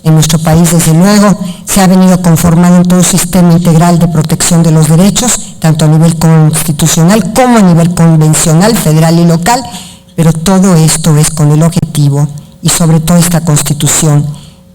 en nuestro país, desde luego, se ha venido conformando en todo un sistema integral de protección de los derechos, tanto a nivel constitucional como a nivel convencional, federal y local, pero todo esto es con el objetivo, y sobre todo esta Constitución,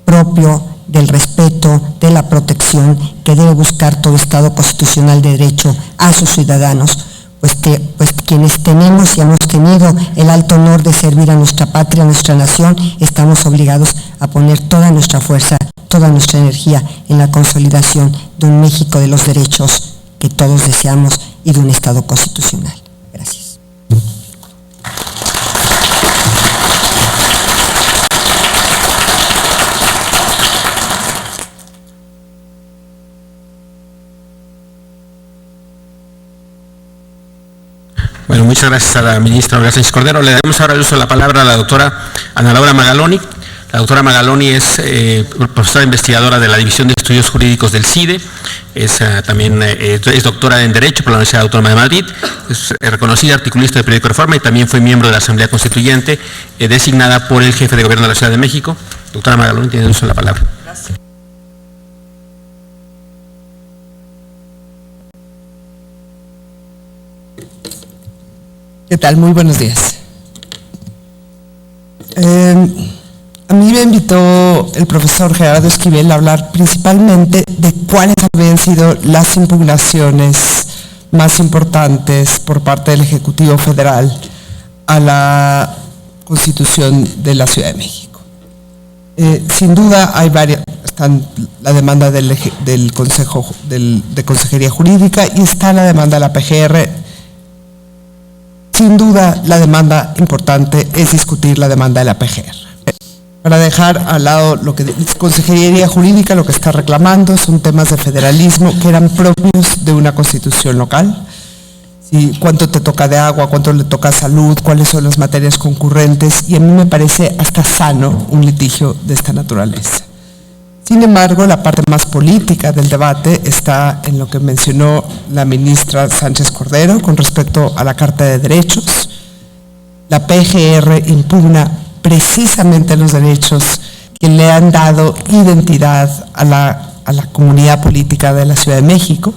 propio del respeto, de la protección que debe buscar todo Estado constitucional de derecho a sus ciudadanos, pues quienes tenemos y hemos tenido el alto honor de servir a nuestra patria, a nuestra nación, estamos obligados a poner toda nuestra fuerza, toda nuestra energía en la consolidación de un México de los derechos que todos deseamos y de un Estado constitucional. Gracias. Bueno, muchas gracias a la ministra Olga Sánchez Cordero. Le damos ahora el uso de la palabra a la doctora Ana Laura Magaloni. La doctora Magaloni es profesora investigadora de la División de Estudios Jurídicos del CIDE, también es doctora en Derecho por la Universidad Autónoma de Madrid, es reconocida articulista del periódico Reforma y también fue miembro de la Asamblea Constituyente designada por el jefe de gobierno de la Ciudad de México. Doctora Magaloni, tiene el uso de la palabra. Gracias. ¿Qué tal? Muy buenos días. A mí me invitó el profesor Gerardo Esquivel a hablar principalmente de cuáles habían sido las impugnaciones más importantes por parte del Ejecutivo Federal a la Constitución de la Ciudad de México. Sin duda hay varias, están la demanda del Consejo de Consejería Jurídica y está la demanda de la PGR. Sin duda, la demanda importante es discutir la demanda de la PGR. Para dejar al lado lo que Consejería Jurídica lo que está reclamando son temas de federalismo que eran propios de una constitución local. ¿Sí? Cuánto te toca de agua, cuánto le toca salud, cuáles son las materias concurrentes, y a mí me parece hasta sano un litigio de esta naturaleza. Sin embargo, la parte más política del debate está en lo que mencionó la ministra Sánchez Cordero con respecto a la Carta de Derechos. La PGR impugna precisamente los derechos que le han dado identidad a la comunidad política de la Ciudad de México: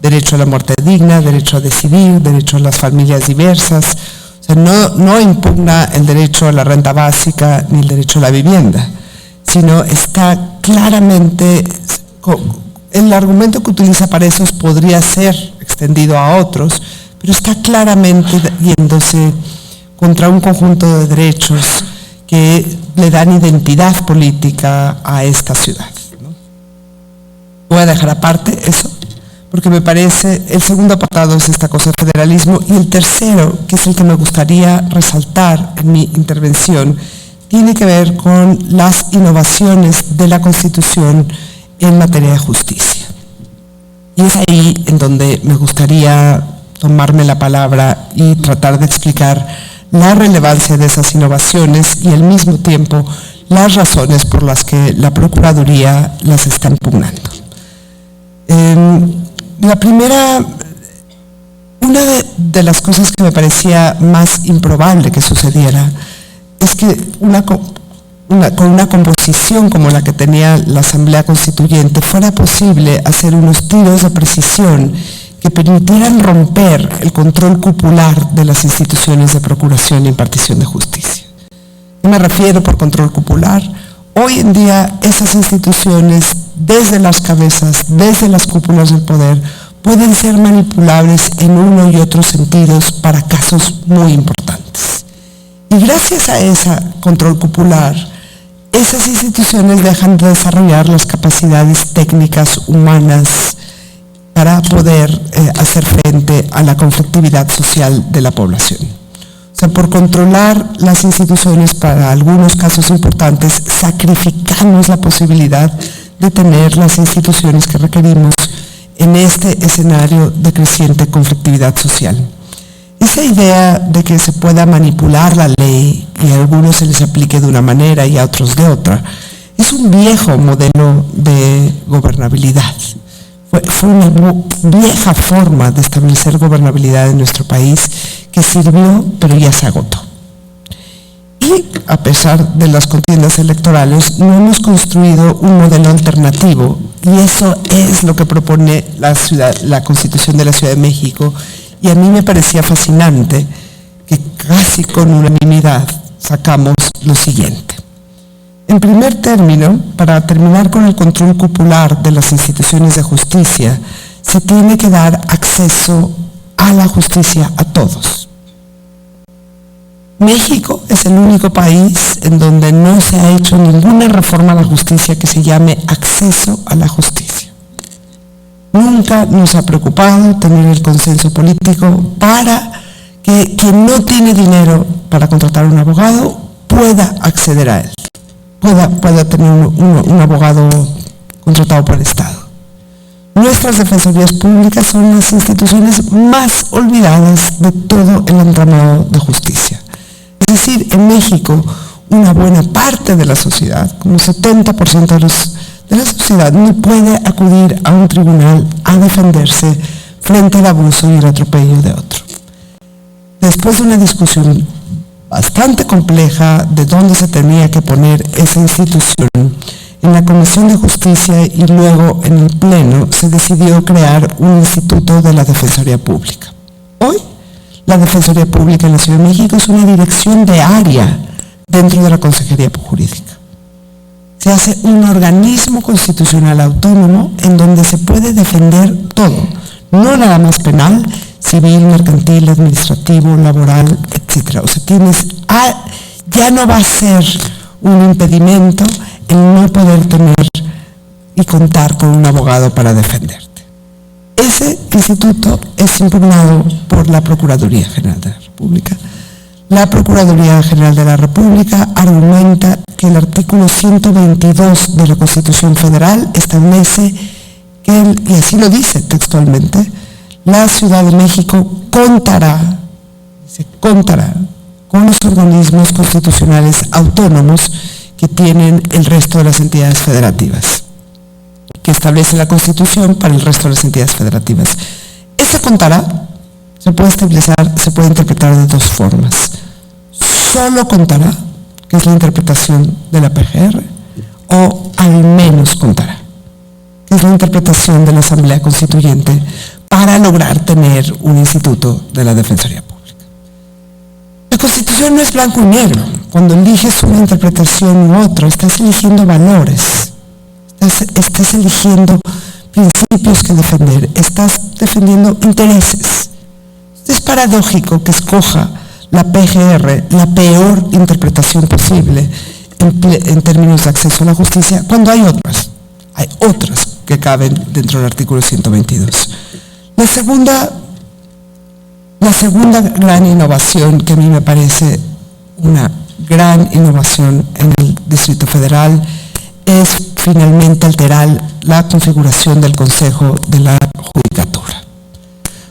derecho a la muerte digna, derecho a decidir, derecho a las familias diversas. O sea, no impugna el derecho a la renta básica ni el derecho a la vivienda, sino está claramente, el argumento que utiliza para eso podría ser extendido a otros, pero está claramente yéndose contra un conjunto de derechos que le dan identidad política a esta ciudad, ¿no? Voy a dejar aparte eso, porque me parece, el segundo apartado es esta cosa del federalismo, y el tercero, que es el que me gustaría resaltar en mi intervención, tiene que ver con las innovaciones de la Constitución en materia de justicia. Y es ahí en donde me gustaría tomarme la palabra y tratar de explicar la relevancia de esas innovaciones y al mismo tiempo las razones por las que la Procuraduría las está impugnando. La primera, una de las cosas que me parecía más improbable que sucediera es que con una composición como la que tenía la Asamblea Constituyente fuera posible hacer unos tiros de precisión que permitieran romper el control cupular de las instituciones de procuración e impartición de justicia. ¿Qué me refiero por control cupular? Hoy en día esas instituciones, desde las cabezas, desde las cúpulas del poder, pueden ser manipulables en uno y otros sentidos para casos muy importantes. Y gracias a ese control cupular, esas instituciones dejan de desarrollar las capacidades técnicas humanas para poder hacer frente a la conflictividad social de la población. O sea, por controlar las instituciones para algunos casos importantes, sacrificamos la posibilidad de tener las instituciones que requerimos en este escenario de creciente conflictividad social. Esa idea de que se pueda manipular la ley y a algunos se les aplique de una manera y a otros de otra, es un viejo modelo de gobernabilidad. Fue una vieja forma de establecer gobernabilidad en nuestro país que sirvió, pero ya se agotó. Y a pesar de las contiendas electorales, no hemos construido un modelo alternativo, y eso es lo que propone la Constitución de la Ciudad de México, y a mí me parecía fascinante que casi con unanimidad sacamos lo siguiente. En primer término, para terminar con el control cupular de las instituciones de justicia, se tiene que dar acceso a la justicia a todos. México es el único país en donde no se ha hecho ninguna reforma a la justicia que se llame acceso a la justicia. Nunca nos ha preocupado tener el consenso político para que quien no tiene dinero para contratar un abogado pueda acceder a él, pueda tener un abogado contratado por el Estado. Nuestras defensorías públicas son las instituciones más olvidadas de todo el entramado de justicia. Es decir, en México, una buena parte de la sociedad, como 70% de la sociedad, no puede acudir a un tribunal a defenderse frente al abuso y el atropello de otro. Después de una discusión bastante compleja de dónde se tenía que poner esa institución, en la Comisión de Justicia y luego en el Pleno se decidió crear un instituto de la Defensoría Pública. Hoy, la Defensoría Pública en la Ciudad de México es una dirección de área dentro de la Consejería Jurídica. Se hace un organismo constitucional autónomo en donde se puede defender todo, no nada más penal, civil, mercantil, administrativo, laboral, etc. O sea, ya no va a ser un impedimento el no poder tener y contar con un abogado para defenderte. Ese instituto es impugnado por la Procuraduría General de la República. La Procuraduría General de la República argumenta que el artículo 122 de la Constitución Federal establece que, y así lo dice textualmente, la Ciudad de México contará con los organismos constitucionales autónomos que tienen el resto de las entidades federativas, que establece la Constitución para el resto de las entidades federativas. Ese contará se puede interpretar de dos formas. Solo contará, que es la interpretación de la PGR, o al menos contará, que es la interpretación de la Asamblea Constituyente para lograr tener un instituto de la Defensoría Pública. La Constitución no es blanco y negro. Cuando eliges una interpretación u otra, estás eligiendo valores, estás eligiendo principios que defender, estás defendiendo intereses. Es paradójico que escoja la PGR la peor interpretación posible en términos de acceso a la justicia, cuando hay otras que caben dentro del artículo 122. La segunda gran innovación, que a mí me parece una gran innovación en el Distrito Federal, es finalmente alterar la configuración del Consejo de la Judicatura.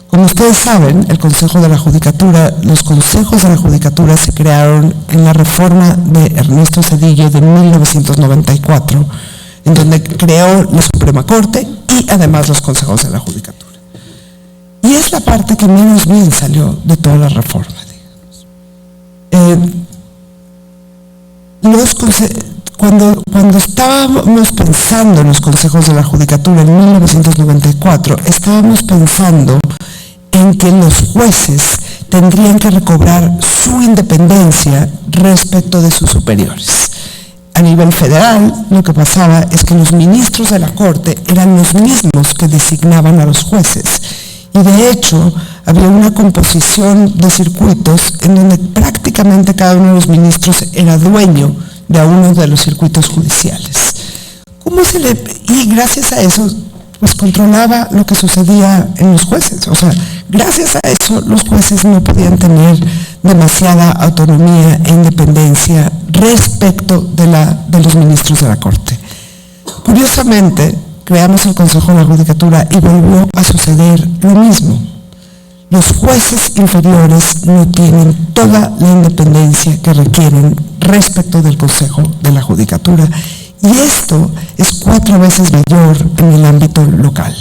Como ustedes saben, el Consejo de la Judicatura, los consejos de la Judicatura se crearon en la reforma de Ernesto Zedillo de 1994, en donde creó la Suprema Corte y además los consejos de la Judicatura. Y es la parte que menos bien salió de toda la reforma, digamos. Cuando estábamos pensando en los consejos de la Judicatura en 1994, estábamos pensando en que los jueces tendrían que recobrar su independencia respecto de sus superiores. A nivel federal, lo que pasaba es que los ministros de la Corte eran los mismos que designaban a los jueces. Y de hecho, había una composición de circuitos en donde prácticamente cada uno de los ministros era dueño de uno de los circuitos judiciales. Y gracias a eso, pues controlaba lo que sucedía en los jueces. O sea, gracias a eso, los jueces no podían tener demasiada autonomía e independencia respecto de los ministros de la Corte. Curiosamente, creamos el Consejo de la Judicatura y volvió a suceder lo mismo. Los jueces inferiores no tienen toda la independencia que requieren respecto del Consejo de la Judicatura, y esto es 4 veces mayor en el ámbito local.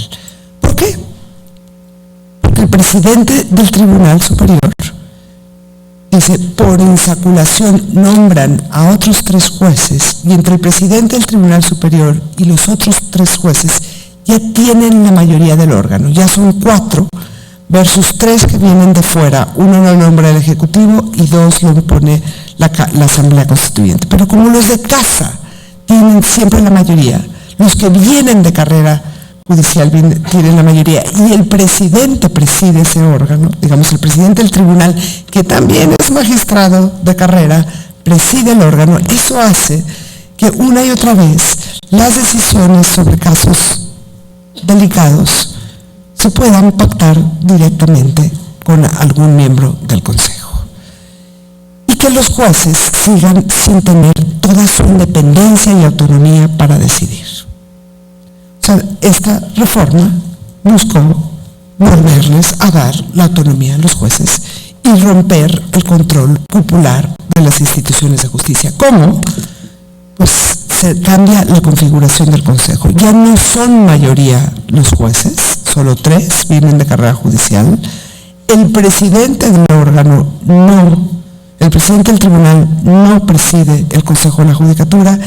porque el presidente del Tribunal Superior dice, por insaculación nombran a otros 3 jueces y entre el presidente del Tribunal Superior y los otros 3 jueces ya tienen la mayoría del órgano, ya son 4 versus 3 que vienen de fuera, 1 lo nombra el Ejecutivo y 2 lo impone la Asamblea Constituyente. Pero como los de casa tienen siempre la mayoría, los que vienen de carrera judicial tienen la mayoría y el presidente preside ese órgano, digamos el presidente del tribunal, que también es magistrado de carrera, preside el órgano, eso hace que una y otra vez las decisiones sobre casos delicados se puedan pactar directamente con algún miembro del Consejo. Y que los jueces sigan sin tener toda su independencia y autonomía para decidir. O sea, esta reforma buscó volverles a dar la autonomía a los jueces y romper el control popular de las instituciones de justicia. ¿Cómo? Pues se cambia la configuración del Consejo. Ya no son mayoría los jueces, solo 3 vienen de carrera judicial. El presidente del órgano el presidente del tribunal no preside el Consejo de la Judicatura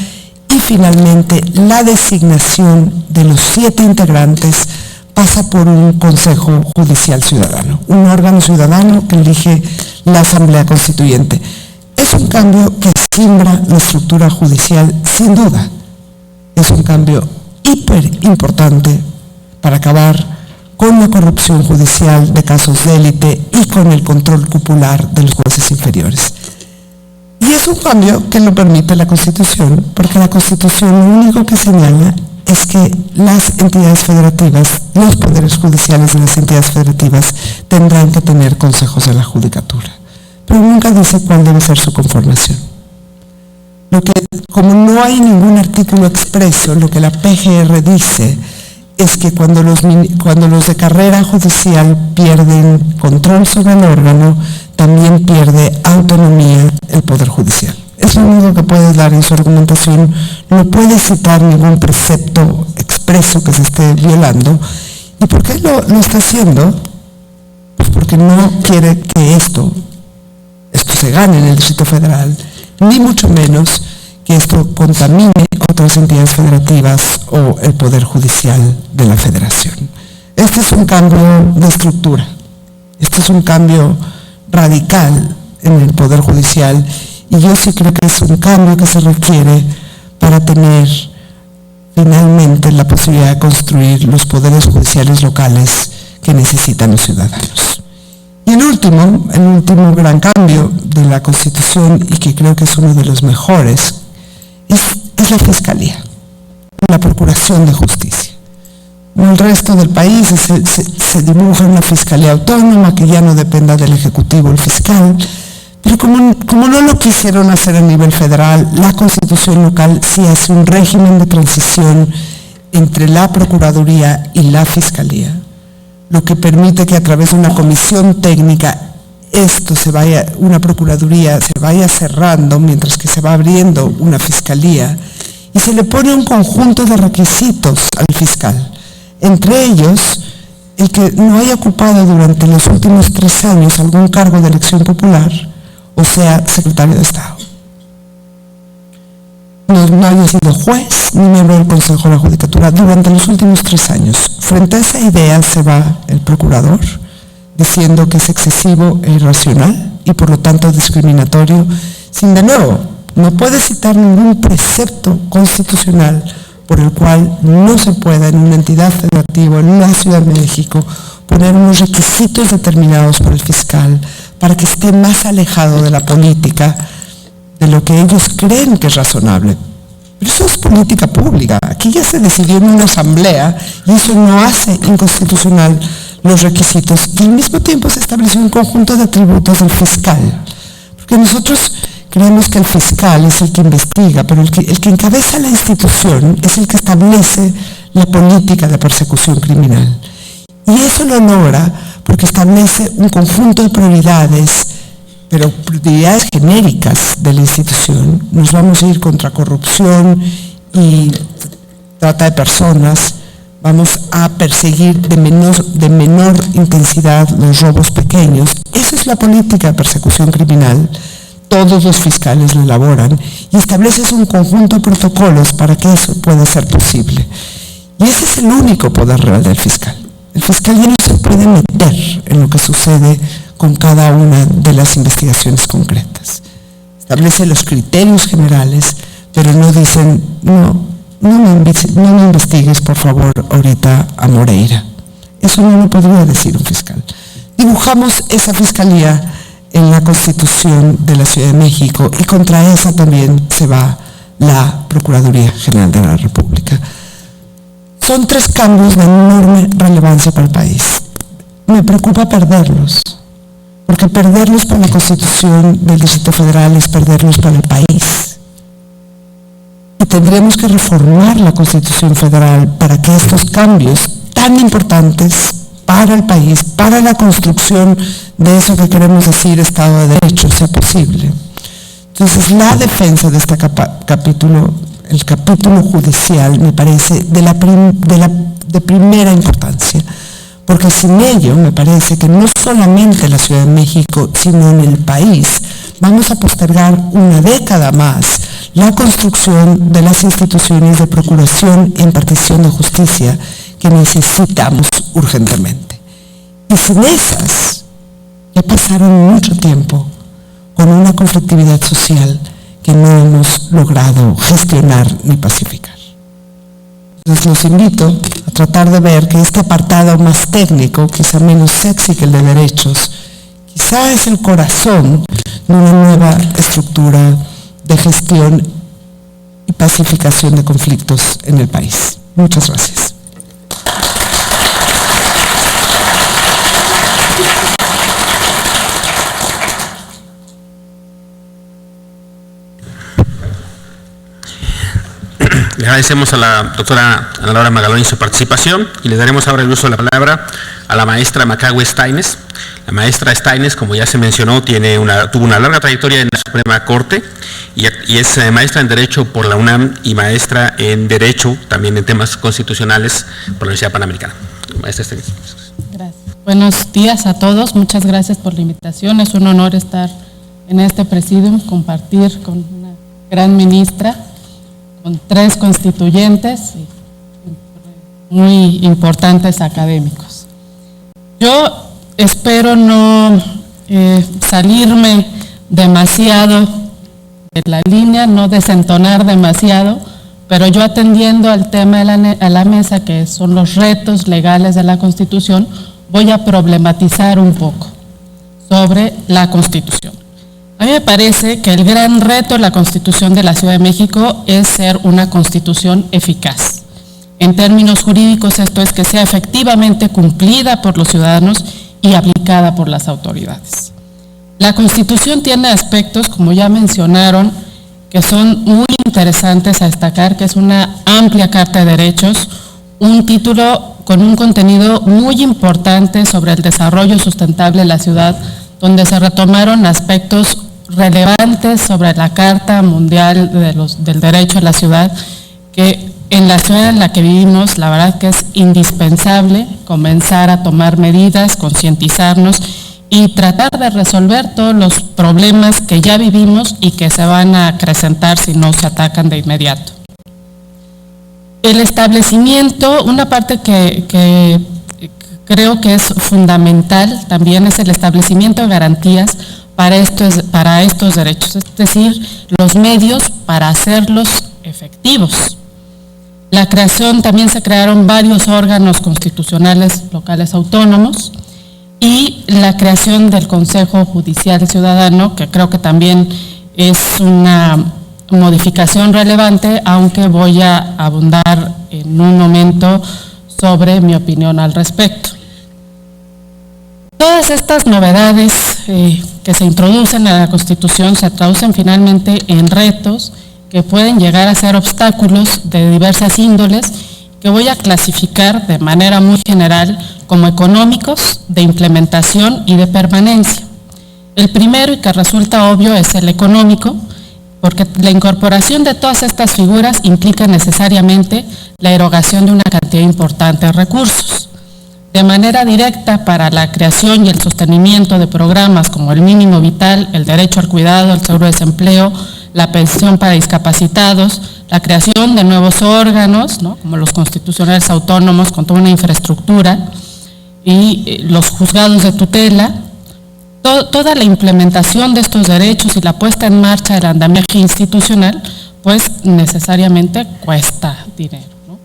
y finalmente la designación de los 7 integrantes pasa por un Consejo Judicial Ciudadano, un órgano ciudadano que elige la Asamblea Constituyente. Es un cambio que simbra la estructura judicial, sin duda. Es un cambio hiper importante para acabar con la corrupción judicial de casos de élite y con el control popular de los jueces inferiores. Y es un cambio que lo permite la Constitución, porque la Constitución lo único que señala es que las entidades federativas, los poderes judiciales de las entidades federativas tendrán que tener consejos de la judicatura. Pero nunca dice cuál debe ser su conformación. Como no hay ningún artículo expreso, lo que la PGR dice es que cuando los de carrera judicial pierden control sobre el órgano, también pierde autonomía el Poder Judicial. Es lo único que puede dar en su argumentación, no puede citar ningún precepto expreso que se esté violando. ¿Y por qué lo está haciendo? Pues porque no quiere que esto se gane en el Distrito Federal, ni mucho menos que esto contamine otras entidades federativas o el Poder Judicial de la Federación. Este es un cambio de estructura, este es un cambio radical en el Poder Judicial y yo sí creo que es un cambio que se requiere para tener finalmente la posibilidad de construir los poderes judiciales locales que necesitan los ciudadanos. Y el último gran cambio de la Constitución y que creo que es uno de los mejores es la Fiscalía, la Procuración de Justicia. En el resto del país se dibuja una Fiscalía autónoma que ya no dependa del Ejecutivo o el fiscal, pero como no lo quisieron hacer a nivel federal, la Constitución local sí hace un régimen de transición entre la Procuraduría y la Fiscalía, lo que permite que a través de una comisión técnica una Procuraduría se vaya cerrando mientras que se va abriendo una Fiscalía y se le pone un conjunto de requisitos al fiscal. Entre ellos, el que no haya ocupado durante los últimos 3 años algún cargo de elección popular, o sea, secretario de Estado. No haya sido juez ni miembro del Consejo de la Judicatura durante los últimos 3 años. Frente a esa idea se va el procurador, diciendo que es excesivo e irracional y por lo tanto discriminatorio, sin de nuevo, no puede citar ningún precepto constitucional por el cual no se pueda en una entidad federativa, en una Ciudad de México, poner unos requisitos determinados por el fiscal para que esté más alejado de la política, de lo que ellos creen que es razonable. Pero eso es política pública. Aquí ya se decidió en una asamblea y eso no hace inconstitucional los requisitos. Y al mismo tiempo se estableció un conjunto de atributos del fiscal. Porque nosotros creemos que el fiscal es el que investiga, pero el que encabeza la institución es el que establece la política de persecución criminal. Y eso lo logra porque establece un conjunto de prioridades, pero prioridades genéricas de la institución. Nos vamos a ir contra corrupción y trata de personas, vamos a perseguir de menor intensidad los robos pequeños. Esa es la política de persecución criminal. Todos los fiscales lo elaboran y estableces un conjunto de protocolos para que eso pueda ser posible. Y ese es el único poder real del fiscal. El fiscal ya no se puede meter en lo que sucede con cada una de las investigaciones concretas. Establece los criterios generales, pero no dicen, no me investigues, por favor, ahorita a Moreira. Eso no lo podría decir un fiscal. Dibujamos esa fiscalía en la Constitución de la Ciudad de México y contra esa también se va la Procuraduría General de la República. Son 3 cambios de enorme relevancia para el país. Me preocupa perderlos, porque perderlos para la Constitución del Distrito Federal es perderlos para el país. Y tendremos que reformar la Constitución Federal para que estos cambios tan importantes para el país, para la construcción de eso que queremos decir Estado de Derecho, sea posible. Entonces, la defensa de este capítulo, el capítulo judicial, me parece de primera importancia, porque sin ello me parece que no solamente en la Ciudad de México, sino en el país, vamos a postergar una década más la construcción de las instituciones de procuración e impartición de justicia que necesitamos urgentemente. Y sin esas, ya pasaron mucho tiempo con una conflictividad social que no hemos logrado gestionar ni pacificar. Entonces los invito a tratar de ver que este apartado más técnico, quizá menos sexy que el de derechos, quizá es el corazón de una nueva estructura de gestión y pacificación de conflictos en el país. Muchas gracias. Le agradecemos a la doctora Ana Laura Magaloni su participación y le daremos ahora el uso de la palabra a la maestra Macaue Staines. La maestra Staines, como ya se mencionó, tuvo una larga trayectoria en la Suprema Corte y es maestra en Derecho por la UNAM y maestra en Derecho, también en temas constitucionales, por la Universidad Panamericana. Maestra Staines. Gracias. Buenos días a todos, muchas gracias por la invitación. Es un honor estar en este presidium, compartir con una gran ministra, con 3 constituyentes muy importantes académicos. Yo espero no salirme demasiado de la línea, no desentonar demasiado, pero yo atendiendo al tema a la mesa, que son los retos legales de la Constitución, voy a problematizar un poco sobre la Constitución. A mí me parece que el gran reto de la Constitución de la Ciudad de México es ser una Constitución eficaz. En términos jurídicos, esto es que sea efectivamente cumplida por los ciudadanos y aplicada por las autoridades. La Constitución tiene aspectos, como ya mencionaron, que son muy interesantes a destacar, que es una amplia carta de derechos, un título con un contenido muy importante sobre el desarrollo sustentable de la ciudad, donde se retomaron aspectos relevantes sobre la Carta Mundial del Derecho a la Ciudad, que en la ciudad en la que vivimos, la verdad que es indispensable comenzar a tomar medidas, concientizarnos y tratar de resolver todos los problemas que ya vivimos y que se van a acrecentar si no se atacan de inmediato. El establecimiento, una parte que creo que es fundamental también es el establecimiento de garantías para estos derechos, es decir, los medios para hacerlos efectivos. La creación, también se crearon varios órganos constitucionales locales autónomos y la creación del Consejo Judicial Ciudadano, que creo que también es una modificación relevante, aunque voy a abundar en un momento sobre mi opinión al respecto. Todas estas novedades que se introducen en la Constitución se traducen finalmente en retos que pueden llegar a ser obstáculos de diversas índoles que voy a clasificar de manera muy general como económicos, de implementación y de permanencia. El primero, y que resulta obvio, es el económico, porque la incorporación de todas estas figuras implica necesariamente la erogación de una cantidad importante de recursos. De manera directa para la creación y el sostenimiento de programas como el mínimo vital, el derecho al cuidado, el seguro de desempleo, la pensión para discapacitados, la creación de nuevos órganos, ¿no?, como los constitucionales autónomos con toda una infraestructura, y los juzgados de tutela. Toda la implementación de estos derechos y la puesta en marcha del andamiaje institucional, pues necesariamente cuesta dinero, ¿no?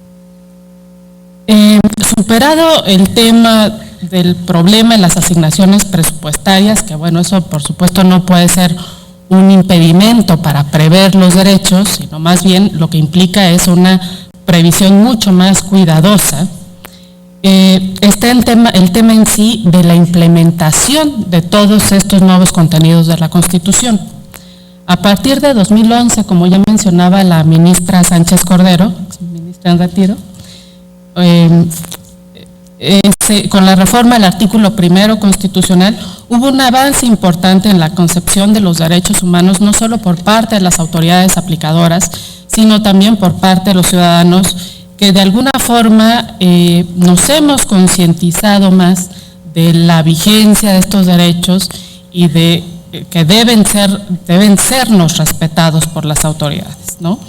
Superado el tema del problema en las asignaciones presupuestarias, que bueno, eso por supuesto no puede ser un impedimento para prever los derechos, sino más bien lo que implica es una previsión mucho más cuidadosa. Está el tema en sí de la implementación de todos estos nuevos contenidos de la Constitución. A partir de 2011, como ya mencionaba la ministra Sánchez Cordero, ministra en retiro, con la reforma del artículo 1 constitucional, hubo un avance importante en la concepción de los derechos humanos, no solo por parte de las autoridades aplicadoras, sino también por parte de los ciudadanos, que de alguna forma nos hemos concientizado más de la vigencia de estos derechos y de que deben sernos respetados por las autoridades, ¿no?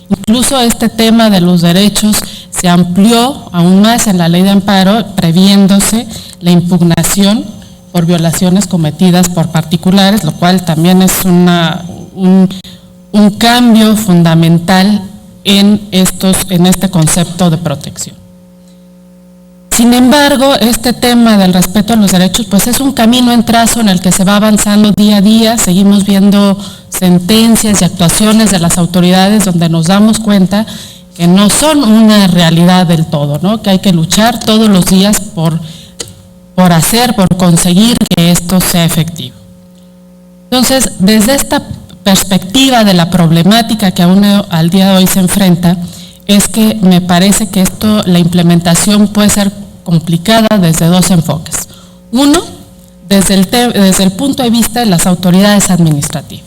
Incluso este tema de los derechos se amplió aún más en la ley de amparo, previéndose la impugnación por violaciones cometidas por particulares, lo cual también es un cambio fundamental en este concepto de protección. Sin embargo, este tema del respeto a los derechos, pues es un camino en trazo en el que se va avanzando día a día. Seguimos viendo sentencias y actuaciones de las autoridades donde nos damos cuenta que no son una realidad del todo, ¿no? Que hay que luchar todos los días por conseguir que esto sea efectivo. Entonces, desde esta perspectiva de la problemática que aún al día de hoy se enfrenta, es que me parece que la implementación puede ser complicada desde dos enfoques. Uno, desde el punto de vista de las autoridades administrativas.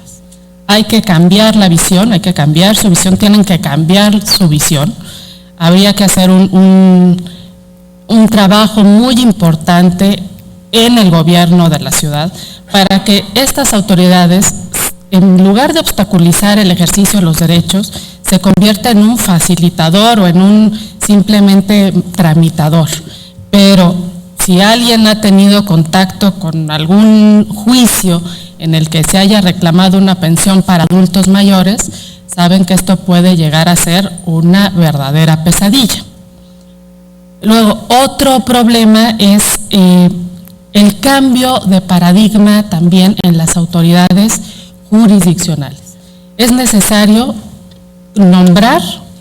Hay que cambiar la visión, hay que cambiar su visión, tienen que cambiar su visión. Habría que hacer un trabajo muy importante en el gobierno de la ciudad para que estas autoridades, en lugar de obstaculizar el ejercicio de los derechos, se convierta en un facilitador o en un simplemente tramitador. Pero si alguien ha tenido contacto con algún juicio en el que se haya reclamado una pensión para adultos mayores, saben que esto puede llegar a ser una verdadera pesadilla. Luego, otro problema es el cambio de paradigma también en las autoridades jurisdiccionales. Es necesario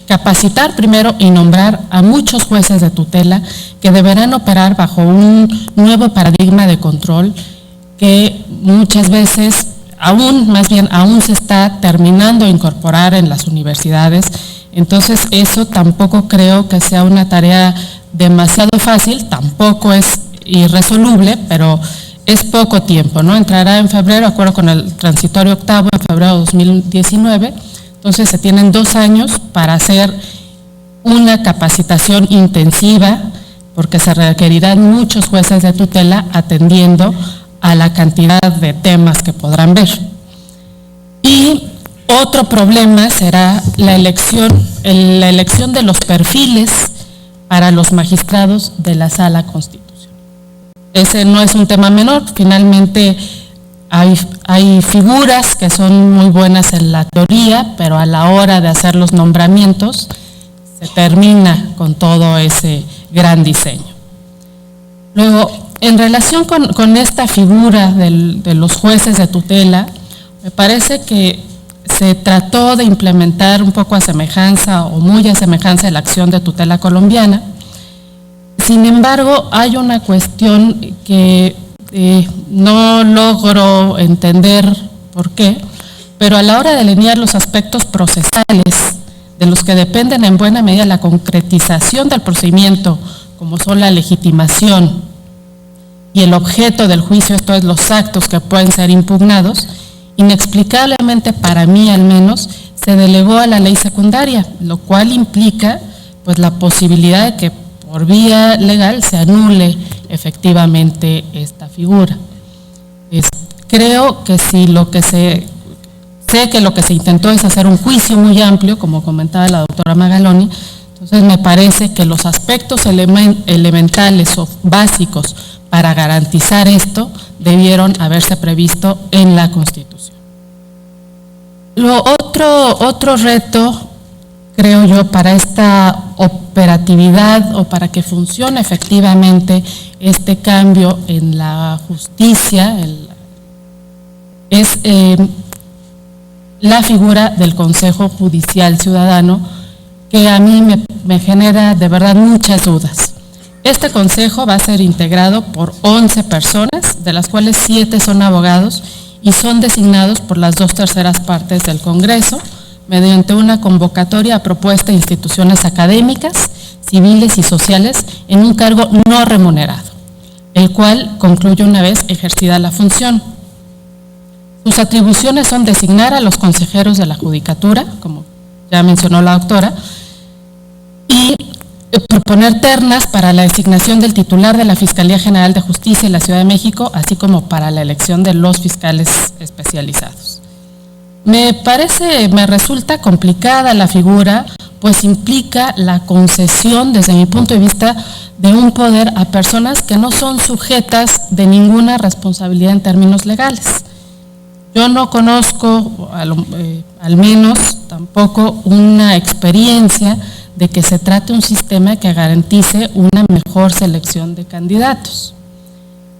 capacitar primero y nombrar a muchos jueces de tutela que deberán operar bajo un nuevo paradigma de control que muchas veces aún se está terminando de incorporar en las universidades. Entonces eso tampoco creo que sea una tarea demasiado fácil, tampoco es irresoluble, pero es poco tiempo, ¿no? Entrará en febrero, de acuerdo con el transitorio octavo, en febrero de 2019, entonces se tienen 2 años para hacer una capacitación intensiva, porque se requerirán muchos jueces de tutela atendiendo a la cantidad de temas que podrán ver. Y otro problema será la elección de los perfiles para los magistrados de la Sala Constitucional. Ese no es un tema menor, finalmente hay figuras que son muy buenas en la teoría, pero a la hora de hacer los nombramientos se termina con todo ese gran diseño. Luego, en relación con esta figura de los jueces de tutela, me parece que se trató de implementar un poco a semejanza o muy a semejanza de la acción de tutela colombiana. Sin embargo, hay una cuestión que no logro entender por qué, pero a la hora de delinear los aspectos procesales de los que dependen en buena medida la concretización del procedimiento, como son la legitimación y el objeto del juicio, esto es, los actos que pueden ser impugnados, inexplicablemente para mí al menos, se delegó a la ley secundaria, lo cual implica pues la posibilidad de que por vía legal se anule efectivamente esta figura. Creo que si sé que lo que se intentó es hacer un juicio muy amplio, como comentaba la doctora Magaloni, entonces me parece que los aspectos elementales o básicos para garantizar esto debieron haberse previsto en la Constitución. Otro reto, creo yo, para esta operatividad o para que funcione efectivamente este cambio en la justicia es la figura del Consejo Judicial Ciudadano, que a mí me genera de verdad muchas dudas. Este consejo va a ser integrado por 11 personas, de las cuales 7 son abogados y son designados por las 2/3 partes del Congreso mediante una convocatoria a propuesta de instituciones académicas, civiles y sociales en un cargo no remunerado, el cual concluye una vez ejercida la función. Sus atribuciones son designar a los consejeros de la Judicatura, como ya mencionó la doctora, y proponer ternas para la designación del titular de la Fiscalía General de Justicia en la Ciudad de México, así como para la elección de los fiscales especializados. Me resulta complicada la figura, pues implica la concesión, desde mi punto de vista, de un poder a personas que no son sujetas de ninguna responsabilidad en términos legales. Yo no conozco, al menos tampoco, una experiencia de que se trate un sistema que garantice una mejor selección de candidatos.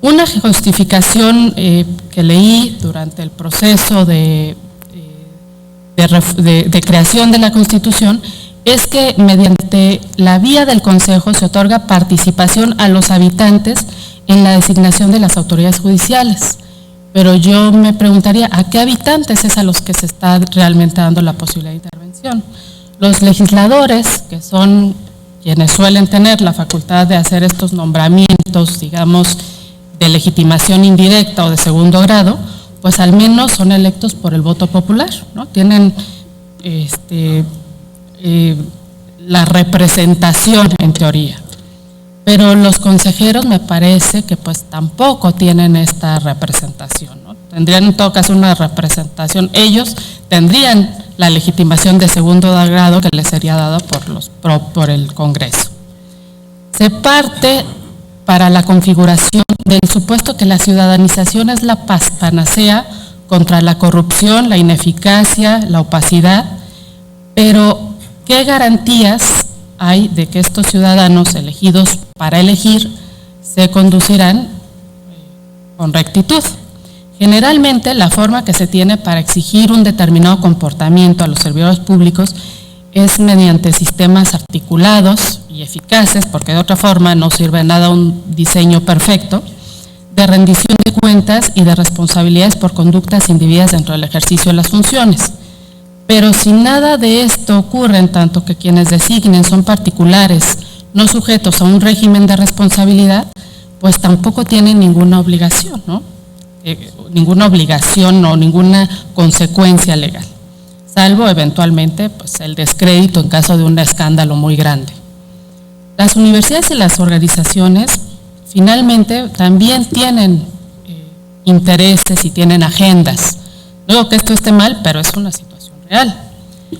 Una justificación que leí durante el proceso de creación de la Constitución es que mediante la vía del Consejo se otorga participación a los habitantes en la designación de las autoridades judiciales. Pero yo me preguntaría, ¿a qué habitantes es a los que se está realmente dando la posibilidad de intervención? Los legisladores, que son quienes suelen tener la facultad de hacer estos nombramientos, digamos, de legitimación indirecta o de segundo grado, pues al menos son electos por el voto popular, ¿no? Tienen la representación en teoría. Pero los consejeros me parece que pues tampoco tienen esta representación, ¿no? Tendrían en todo caso una representación, ellos tendrían la legitimación de segundo grado que les sería dada por el Congreso. Se parte para la configuración del supuesto que la ciudadanización es la panacea contra la corrupción, la ineficacia, la opacidad, pero ¿qué garantías hay de que estos ciudadanos elegidos para elegir se conducirán con rectitud? Generalmente la forma que se tiene para exigir un determinado comportamiento a los servidores públicos es mediante sistemas articulados y eficaces, porque de otra forma no sirve nada un diseño perfecto, de rendición de cuentas y de responsabilidades por conductas indebidas dentro del ejercicio de las funciones. Pero si nada de esto ocurre, en tanto que quienes designen son particulares, no sujetos a un régimen de responsabilidad, pues tampoco tienen ninguna obligación, ¿no? Ninguna obligación o ninguna consecuencia legal, salvo eventualmente pues, el descrédito en caso de un escándalo muy grande. Las universidades y las organizaciones finalmente también tienen intereses y tienen agendas. No digo que esto esté mal, pero es una situación real.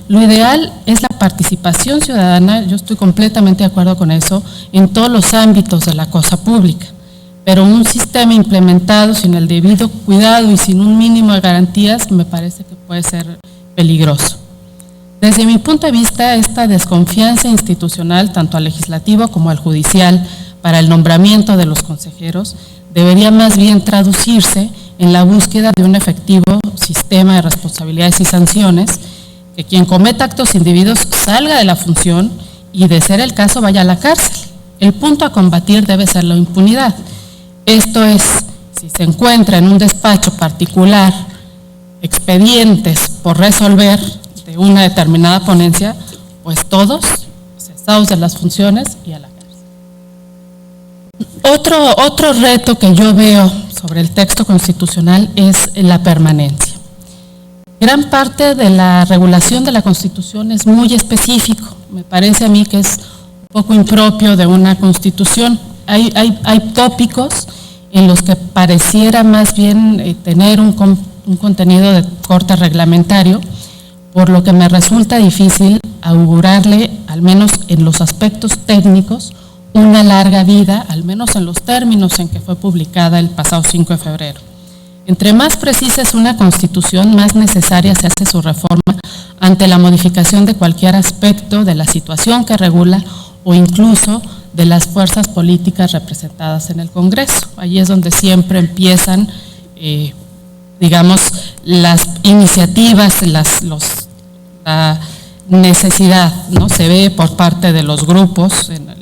Lo ideal es la participación ciudadana, yo estoy completamente de acuerdo con eso, en todos los ámbitos de la cosa pública. Pero un sistema implementado sin el debido cuidado y sin un mínimo de garantías me parece que puede ser peligroso. Desde mi punto de vista, esta desconfianza institucional, tanto al legislativo como al judicial, para el nombramiento de los consejeros, debería más bien traducirse en la búsqueda de un efectivo sistema de responsabilidades y sanciones, que quien cometa actos indebidos salga de la función y, de ser el caso, vaya a la cárcel. El punto a combatir debe ser la impunidad. Esto es, si se encuentra en un despacho particular expedientes por resolver de una determinada ponencia, pues todos cesados de las funciones y a la cárcel. Otro reto que yo veo sobre el texto constitucional es la permanencia. Gran parte de la regulación de la Constitución es muy específico. Me parece a mí que es poco impropio de una constitución. Hay tópicos en los que pareciera más bien tener un contenido de corte reglamentario, por lo que me resulta difícil augurarle, al menos en los aspectos técnicos, una larga vida, al menos en los términos en que fue publicada el pasado 5 de febrero. Entre más precisa es una constitución, más necesaria se hace su reforma ante la modificación de cualquier aspecto de la situación que regula o incluso de las fuerzas políticas representadas en el Congreso. Allí es donde siempre empiezan, digamos, las iniciativas, la necesidad, ¿no? Se ve por parte de los grupos en la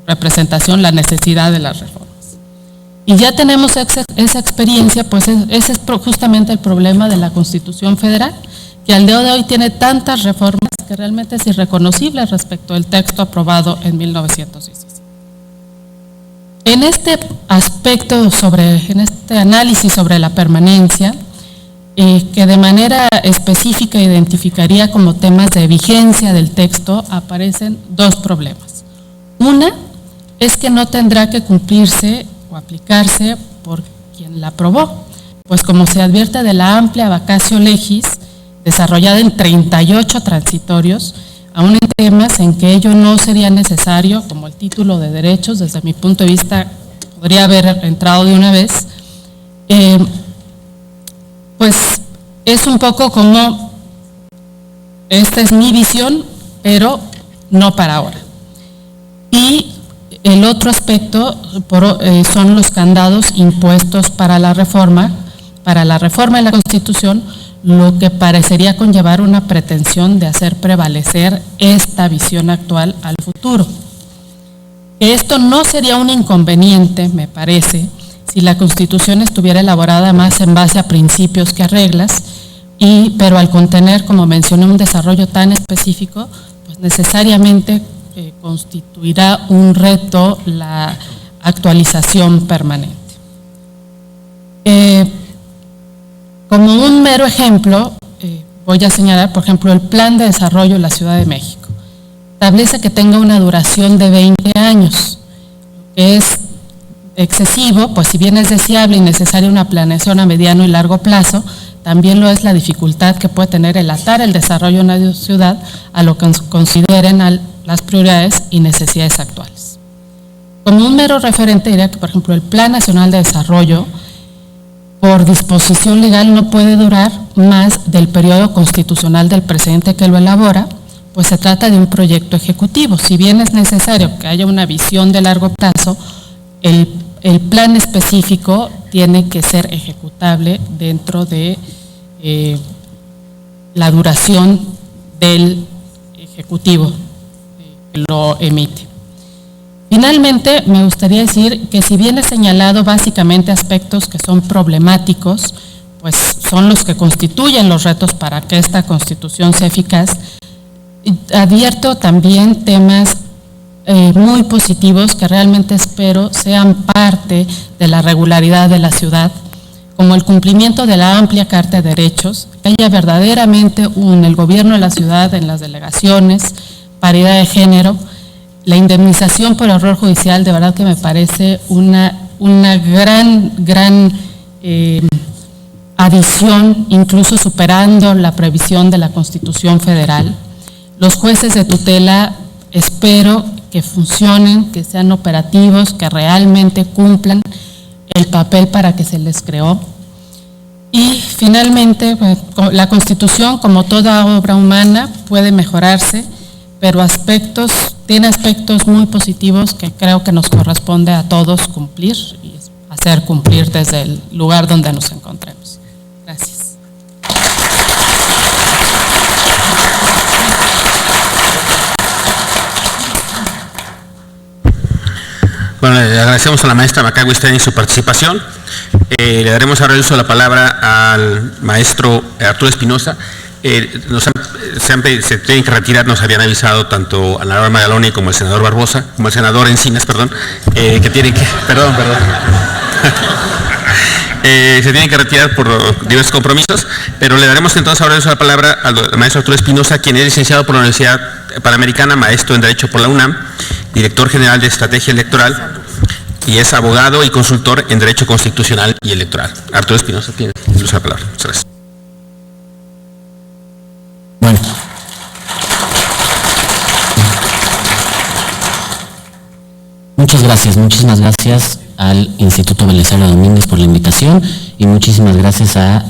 representación la necesidad de las reformas. Y ya tenemos esa experiencia, pues ese es justamente el problema de la Constitución Federal, que al día de hoy tiene tantas reformas que realmente es irreconocible respecto al texto aprobado en 1917. En este aspecto, en este análisis sobre la permanencia, que de manera específica identificaría como temas de vigencia del texto, aparecen dos problemas. Una es que no tendrá que cumplirse o aplicarse por quien la aprobó, pues como se advierte de la amplia vacatio legis desarrollada en 38 transitorios, aún en temas en que ello no sería necesario, como el título de derechos, desde mi punto de vista podría haber entrado de una vez, pues es un poco como, esta es mi visión, pero no para ahora. Y el otro aspecto son los candados impuestos para la reforma de la Constitución, lo que parecería conllevar una pretensión de hacer prevalecer esta visión actual al futuro. Esto no sería un inconveniente, me parece, si la Constitución estuviera elaborada más en base a principios que a reglas, pero al contener, como mencioné, un desarrollo tan específico, pues necesariamente constituirá un reto la actualización permanente. Como un mero ejemplo, voy a señalar, por ejemplo, el Plan de Desarrollo de la Ciudad de México. Establece que tenga una duración de 20 años, que es excesivo, pues si bien es deseable y necesaria una planeación a mediano y largo plazo, también lo es la dificultad que puede tener el atar el desarrollo de una ciudad a lo que consideren las prioridades y necesidades actuales. Como un mero referente diría que, por ejemplo, el Plan Nacional de Desarrollo, por disposición legal, no puede durar más del periodo constitucional del presidente que lo elabora, pues se trata de un proyecto ejecutivo. Si bien es necesario que haya una visión de largo plazo, el plan específico tiene que ser ejecutable dentro de la duración del ejecutivo que lo emite. Finalmente, me gustaría decir que si bien he señalado básicamente aspectos que son problemáticos, pues son los que constituyen los retos para que esta Constitución sea eficaz, advierto también temas muy positivos que realmente espero sean parte de la regularidad de la ciudad, como el cumplimiento de la amplia Carta de Derechos, que haya verdaderamente en el gobierno de la ciudad, en las delegaciones, paridad de género, la indemnización por error judicial, de verdad que me parece una gran adición, incluso superando la previsión de la Constitución Federal. Los jueces de tutela espero que funcionen, que sean operativos, que realmente cumplan el papel para que se les creó. Y finalmente, la Constitución, como toda obra humana, puede mejorarse, pero tiene aspectos muy positivos que creo que nos corresponde a todos cumplir y hacer cumplir desde el lugar donde nos encontremos. Gracias. Bueno, le agradecemos a la maestra Macagui Stein su participación. Le daremos ahora el uso de la palabra al maestro Arturo Espinosa. Se tienen que retirar, nos habían avisado tanto a Laura Magaloni como el senador Barbosa, como el senador Encinas, que tienen que, se tienen que retirar por diversos compromisos, pero le daremos entonces ahora la palabra al maestro Arturo Espinosa, quien es licenciado por la Universidad Panamericana, maestro en Derecho por la UNAM, director general de Estrategia Electoral y es abogado y consultor en Derecho Constitucional y Electoral. Arturo Espinosa tiene la palabra. Muchas gracias. Bueno. Muchísimas gracias al Instituto Belisario Domínguez por la invitación y muchísimas gracias a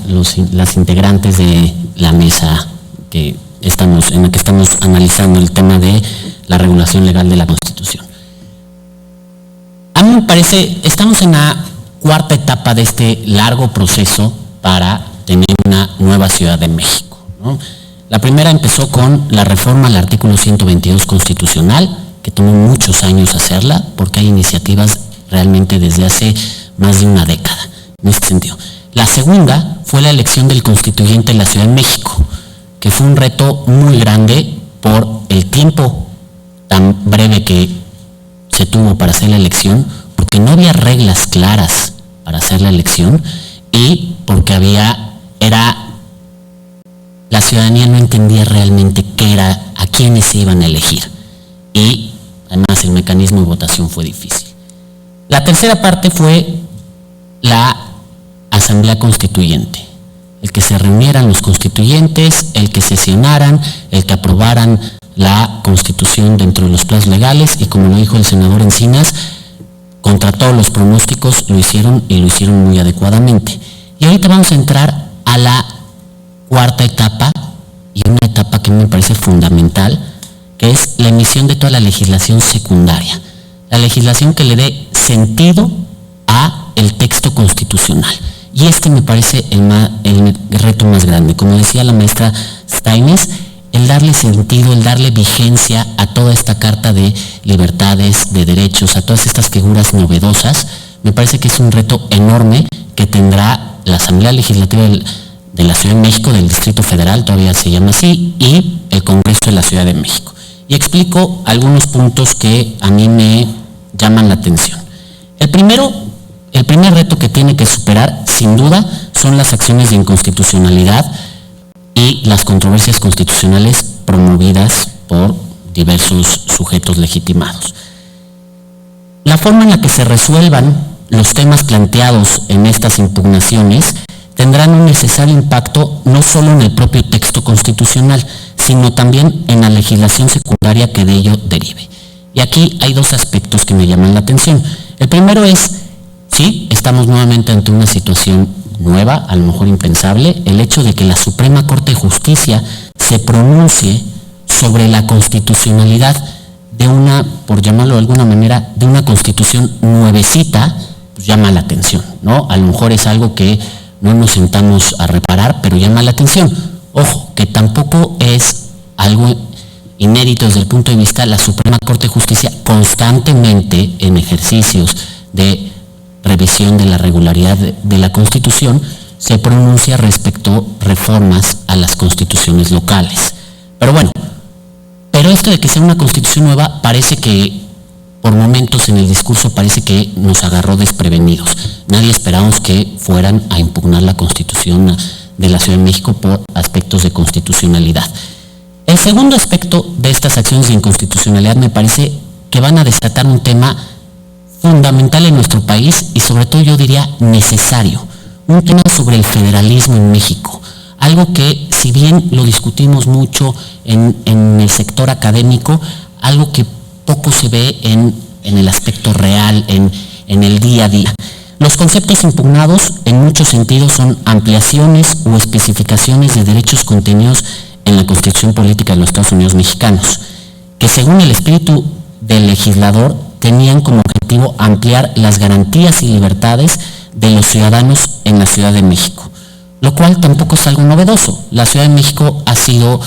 las integrantes de la mesa en la que estamos analizando el tema de la regulación legal de la Constitución. A mí me parece, estamos en la cuarta etapa de este largo proceso para tener una nueva Ciudad de México, ¿no? La primera empezó con la reforma al artículo 122 constitucional, que tomó muchos años hacerla, porque hay iniciativas realmente desde hace más de una década, en este sentido. La segunda fue la elección del constituyente en la Ciudad de México, que fue un reto muy grande por el tiempo tan breve que se tuvo para hacer la elección, porque no había reglas claras para hacer la elección y porque la ciudadanía no entendía realmente qué era, a quiénes se iban a elegir. Y además el mecanismo de votación fue difícil. La tercera parte fue la Asamblea Constituyente, el que se reunieran los constituyentes, el que sesionaran, el que aprobaran la Constitución dentro de los plazos legales y, como lo dijo el senador Encinas, contra todos los pronósticos lo hicieron y lo hicieron muy adecuadamente. Y ahorita vamos a entrar a la cuarta etapa, y una etapa que me parece fundamental, que es la emisión de toda la legislación secundaria, la legislación que le dé sentido a el texto constitucional. Y este me parece el reto más grande. Como decía la maestra Steines, el darle sentido, el darle vigencia a toda esta Carta de Libertades, de Derechos, a todas estas figuras novedosas, me parece que es un reto enorme que tendrá la Asamblea Legislativa de la Ciudad de México, del Distrito Federal, todavía se llama así, y el Congreso de la Ciudad de México. Y explico algunos puntos que a mí me llaman la atención. El primer reto que tiene que superar, sin duda, son las acciones de inconstitucionalidad y las controversias constitucionales promovidas por diversos sujetos legitimados. La forma en la que se resuelvan los temas planteados en estas impugnaciones tendrán un necesario impacto no solo en el propio texto constitucional, sino también en la legislación secundaria que de ello derive. Y aquí hay dos aspectos que me llaman la atención. El primero es, sí, estamos nuevamente ante una situación nueva, a lo mejor impensable, el hecho de que la Suprema Corte de Justicia se pronuncie sobre la constitucionalidad de una, por llamarlo de alguna manera, de una constitución nuevecita, pues llama la atención, ¿no? A lo mejor es algo que no nos sentamos a reparar, pero llama la atención. Ojo, que tampoco es algo inédito desde el punto de vista de la Suprema Corte de Justicia, constantemente en ejercicios de revisión de la regularidad de la Constitución, se pronuncia respecto a reformas a las constituciones locales. Pero bueno, esto de que sea una constitución nueva parece que, por momentos en el discurso, parece que nos agarró desprevenidos. Nadie esperábamos que fueran a impugnar la Constitución de la Ciudad de México por aspectos de constitucionalidad. El segundo aspecto de estas acciones de inconstitucionalidad me parece que van a desatar un tema fundamental en nuestro país y sobre todo yo diría necesario, un tema sobre el federalismo en México, algo que si bien lo discutimos mucho en el sector académico, algo que poco se ve en el aspecto real, en el día a día. Los conceptos impugnados en muchos sentidos son ampliaciones o especificaciones de derechos contenidos en la Constitución Política de los Estados Unidos Mexicanos, que según el espíritu del legislador tenían como objetivo ampliar las garantías y libertades de los ciudadanos en la Ciudad de México, lo cual tampoco es algo novedoso. La Ciudad de México ha sido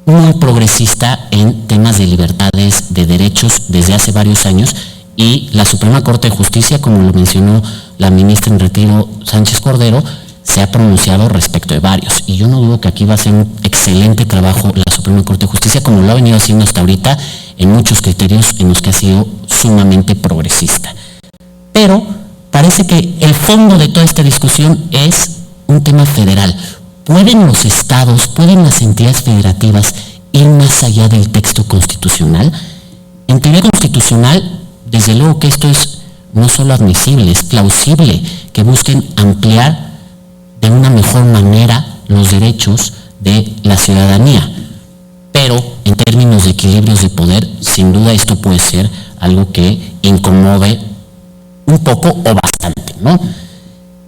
muy progresista en temas de libertades, de derechos desde hace varios años, y la Suprema Corte de Justicia, como lo mencionó la ministra en retiro Sánchez Cordero, se ha pronunciado respecto de varios, y yo no dudo que aquí va a ser un excelente trabajo la Suprema Corte de Justicia, como lo ha venido haciendo hasta ahorita en muchos criterios en los que ha sido sumamente progresista. Pero parece que el fondo de toda esta discusión es un tema federal. ¿Pueden los estados, pueden las entidades federativas ir más allá del texto constitucional. En teoría constitucional, desde luego que esto es no solo admisible, es plausible que busquen ampliar de una mejor manera los derechos de la ciudadanía. Pero en términos de equilibrios de poder, sin duda esto puede ser algo que incomode un poco o bastante, ¿no?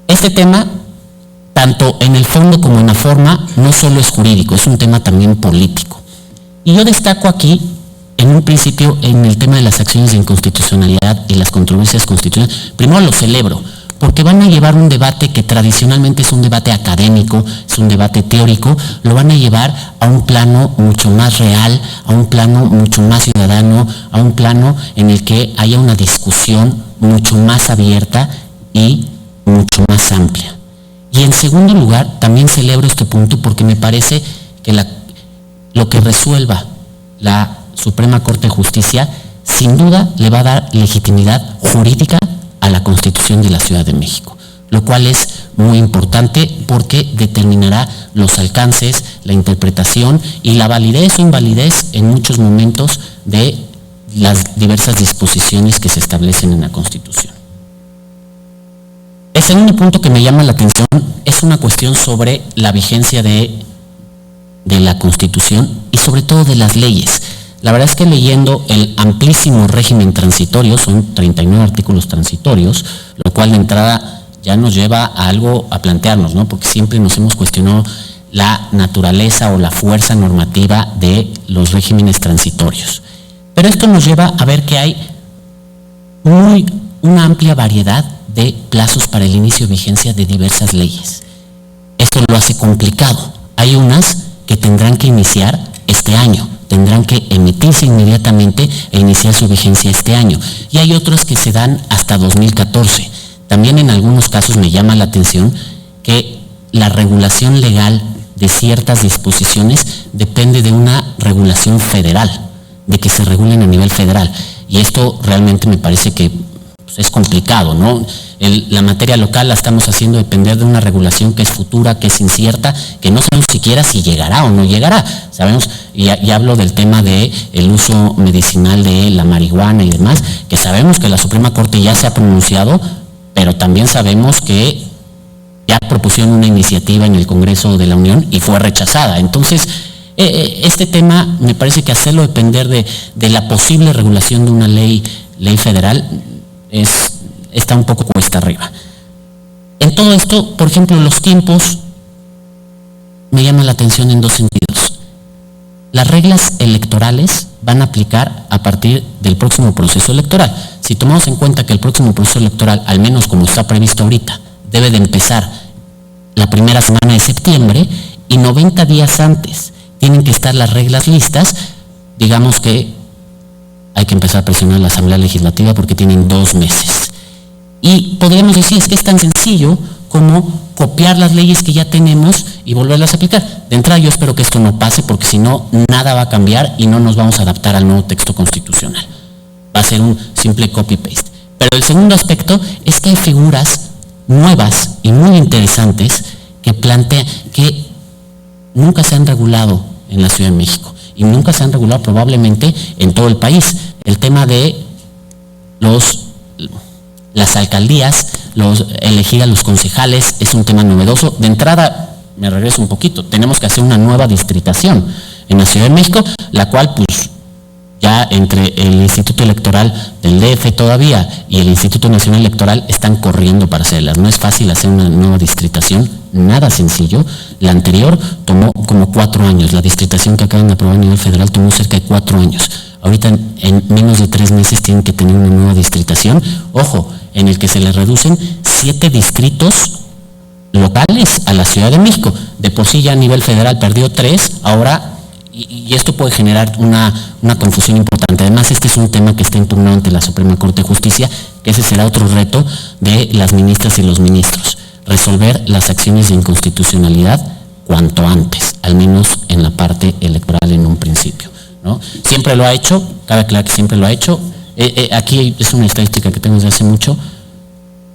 Este tema, tanto en el fondo como en la forma, no solo es jurídico, es un tema también político. Y yo destaco aquí, en un principio, en el tema de las acciones de inconstitucionalidad y las controversias constitucionales. Primero lo celebro, porque van a llevar un debate que tradicionalmente es un debate académico, es un debate teórico, lo van a llevar a un plano mucho más real, a un plano mucho más ciudadano, a un plano en el que haya una discusión mucho más abierta y mucho más amplia. Y en segundo lugar, también celebro este punto porque me parece que lo que resuelva la Suprema Corte de Justicia sin duda le va a dar legitimidad jurídica a la Constitución de la Ciudad de México, lo cual es muy importante porque determinará los alcances, la interpretación y la validez o invalidez en muchos momentos de las diversas disposiciones que se establecen en la Constitución. El segundo punto que me llama la atención es una cuestión sobre la vigencia de la Constitución y sobre todo de las leyes. La verdad es que leyendo el amplísimo régimen transitorio, son 39 artículos transitorios, lo cual de entrada ya nos lleva a algo a plantearnos, ¿no? Porque siempre nos hemos cuestionado la naturaleza o la fuerza normativa de los regímenes transitorios. Pero esto nos lleva a ver que hay una amplia variedad de plazos para el inicio de vigencia de diversas leyes. Esto lo hace complicado. Hay unas que tendrán que iniciar este año, tendrán que emitirse inmediatamente e iniciar su vigencia este año. Y hay otras que se dan hasta 2014. También en algunos casos me llama la atención que la regulación legal de ciertas disposiciones depende de una regulación federal, de que se regulen a nivel federal. Y esto realmente me parece que es complicado, ¿no? La materia local la estamos haciendo depender de una regulación que es futura, que es incierta, que no sabemos siquiera si llegará o no llegará. Sabemos, y hablo del tema del uso medicinal de la marihuana y demás, que sabemos que la Suprema Corte ya se ha pronunciado, pero también sabemos que ya propusieron una iniciativa en el Congreso de la Unión y fue rechazada. Entonces, este tema me parece que hacerlo depender de la posible regulación de una ley federal está un poco cuesta arriba. En todo esto, por ejemplo, los tiempos me llaman la atención en dos sentidos. Las reglas electorales van a aplicar a partir del próximo proceso electoral. Si tomamos en cuenta que el próximo proceso electoral, al menos como está previsto ahorita, debe de empezar la primera semana de septiembre y 90 días antes tienen que estar las reglas listas, digamos que hay que empezar a presionar a la Asamblea Legislativa porque tienen 2 meses. Y podríamos decir, es que es tan sencillo como copiar las leyes que ya tenemos y volverlas a aplicar. De entrada yo espero que esto no pase porque si no, nada va a cambiar y no nos vamos a adaptar al nuevo texto constitucional. Va a ser un simple copy-paste. Pero el segundo aspecto es que hay figuras nuevas y muy interesantes que plantean que nunca se han regulado en la Ciudad de México y nunca se han regulado probablemente en todo el país. El tema de las alcaldías, elegir a los concejales es un tema novedoso. De entrada, me regreso un poquito, tenemos que hacer una nueva distritación en la Ciudad de México, la cual pues ya entre el Instituto Electoral del DF todavía y el Instituto Nacional Electoral están corriendo para hacerlas. No es fácil hacer una nueva distritación, nada sencillo. La anterior tomó como 4 años, la distritación que acaban de aprobar a nivel federal tomó cerca de 4 años. Ahorita en menos de 3 meses tienen que tener una nueva distritación, ojo, en el que se les reducen 7 distritos locales a la Ciudad de México. De por sí ya a nivel federal perdió 3, ahora, y esto puede generar una confusión importante. Además, este es un tema que está impugnado ante la Suprema Corte de Justicia, que ese será otro reto de las ministras y los ministros, resolver las acciones de inconstitucionalidad cuanto antes, al menos en la parte electoral en un principio, ¿no? Siempre lo ha hecho, cabe aclarar que siempre lo ha hecho. Aquí es una estadística que tengo desde hace mucho.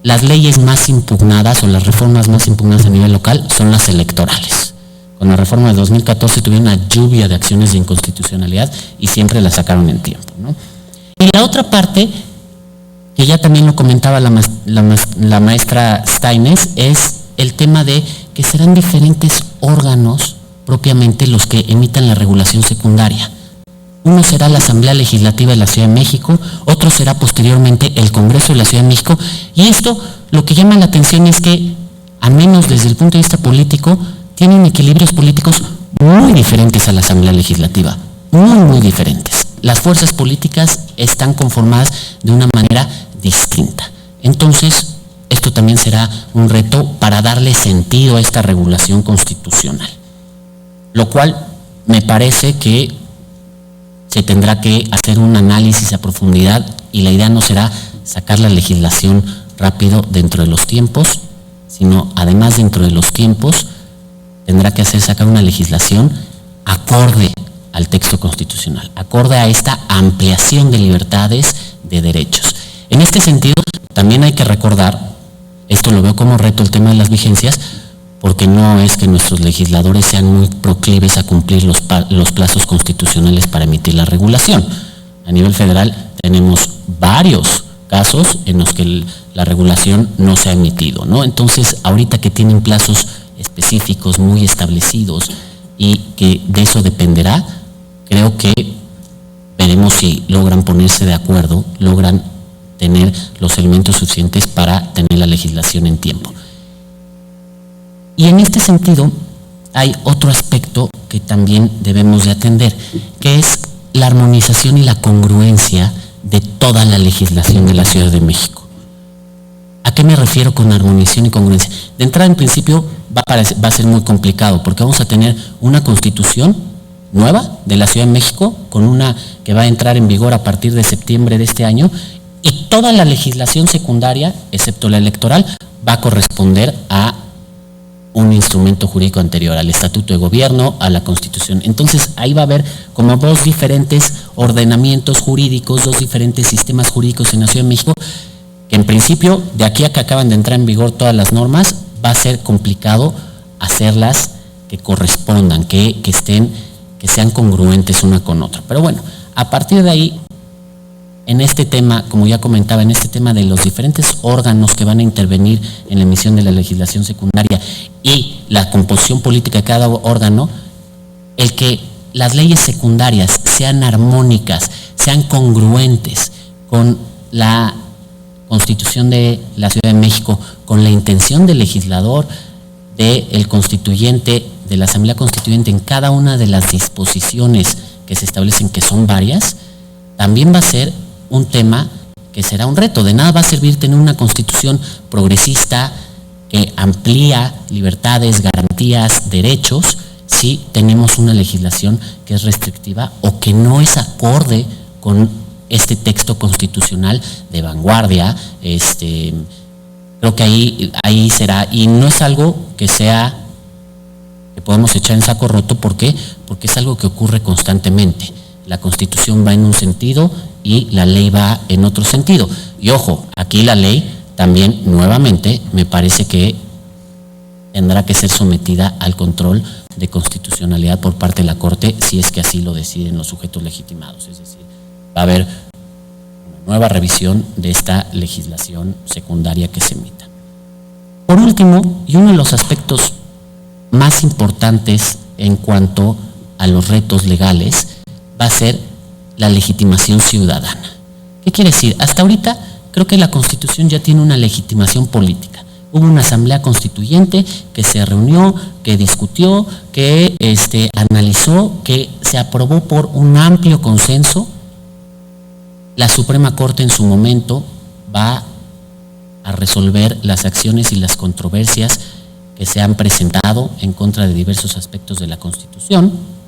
Las leyes más impugnadas o las reformas más impugnadas a nivel local son las electorales. con la reforma de 2014 tuvieron una lluvia de acciones de inconstitucionalidad y siempre la sacaron en tiempo, ¿no? Y la otra parte, que ya también lo comentaba la maestra Steines, es el tema de que serán diferentes órganos propiamente los que emitan la regulación secundaria. Uno será la Asamblea Legislativa de la Ciudad de México, otro será posteriormente el Congreso de la Ciudad de México, y esto lo que llama la atención es que, al menos desde el punto de vista político, tienen equilibrios políticos muy diferentes a la Asamblea Legislativa, muy diferentes. Las fuerzas políticas están conformadas de una manera distinta. Entonces, esto también será un reto para darle sentido a esta regulación constitucional, lo cual me parece que se tendrá que hacer un análisis a profundidad, y la idea no será sacar la legislación rápido dentro de los tiempos, sino además dentro de los tiempos tendrá que sacar una legislación acorde al texto constitucional, acorde a esta ampliación de libertades, de derechos. En este sentido, también hay que recordar, esto lo veo como reto, el tema de las vigencias, porque no es que nuestros legisladores sean muy proclives a cumplir los plazos constitucionales para emitir la regulación. A nivel federal tenemos varios casos en los que la regulación no se ha emitido, ¿no? Entonces, ahorita que tienen plazos específicos, muy establecidos, y que de eso dependerá, creo que veremos si logran ponerse de acuerdo, logran tener los elementos suficientes para tener la legislación en tiempo. Y en este sentido, hay otro aspecto que también debemos de atender, que es la armonización y la congruencia de toda la legislación de la Ciudad de México. ¿A qué me refiero con armonización y congruencia? De entrada, en principio, va a ser muy complicado, porque vamos a tener una constitución nueva de la Ciudad de México, con una que va a entrar en vigor a partir de septiembre de este año, y toda la legislación secundaria, excepto la electoral, va a corresponder a un instrumento jurídico anterior, al Estatuto de Gobierno, a la Constitución. Entonces, ahí va a haber como dos diferentes ordenamientos jurídicos, dos diferentes sistemas jurídicos en la Ciudad de México, que en principio, de aquí a que acaban de entrar en vigor todas las normas, va a ser complicado hacerlas que correspondan, que sean congruentes una con otra. Pero bueno, a partir de ahí, en este tema, como ya comentaba, en este tema de los diferentes órganos que van a intervenir en la emisión de la legislación secundaria y la composición política de cada órgano, el que las leyes secundarias sean armónicas, sean congruentes con la Constitución de la Ciudad de México, con la intención del legislador, del constituyente, de la Asamblea Constituyente en cada una de las disposiciones que se establecen, que son varias, también va a ser un tema que será un reto. De nada va a servir tener una constitución progresista que amplía libertades, garantías, derechos, si tenemos una legislación que es restrictiva o que no es acorde con este texto constitucional de vanguardia. Creo que ahí será, y no es algo que podemos echar en saco roto. ¿Por qué? Porque es algo que ocurre constantemente. La Constitución va en un sentido y la ley va en otro sentido. Y ojo, aquí la ley también, nuevamente, me parece que tendrá que ser sometida al control de constitucionalidad por parte de la Corte, si es que así lo deciden los sujetos legitimados. Es decir, va a haber una nueva revisión de esta legislación secundaria que se emita. Por último, y uno de los aspectos más importantes en cuanto a los retos legales, va a ser la legitimación ciudadana. ¿Qué quiere decir? Hasta ahorita creo que la Constitución ya tiene una legitimación política. Hubo una asamblea constituyente que se reunió, que discutió, que analizó, que se aprobó por un amplio consenso. La Suprema Corte en su momento va a resolver las acciones y las controversias que se han presentado en contra de diversos aspectos de la Constitución.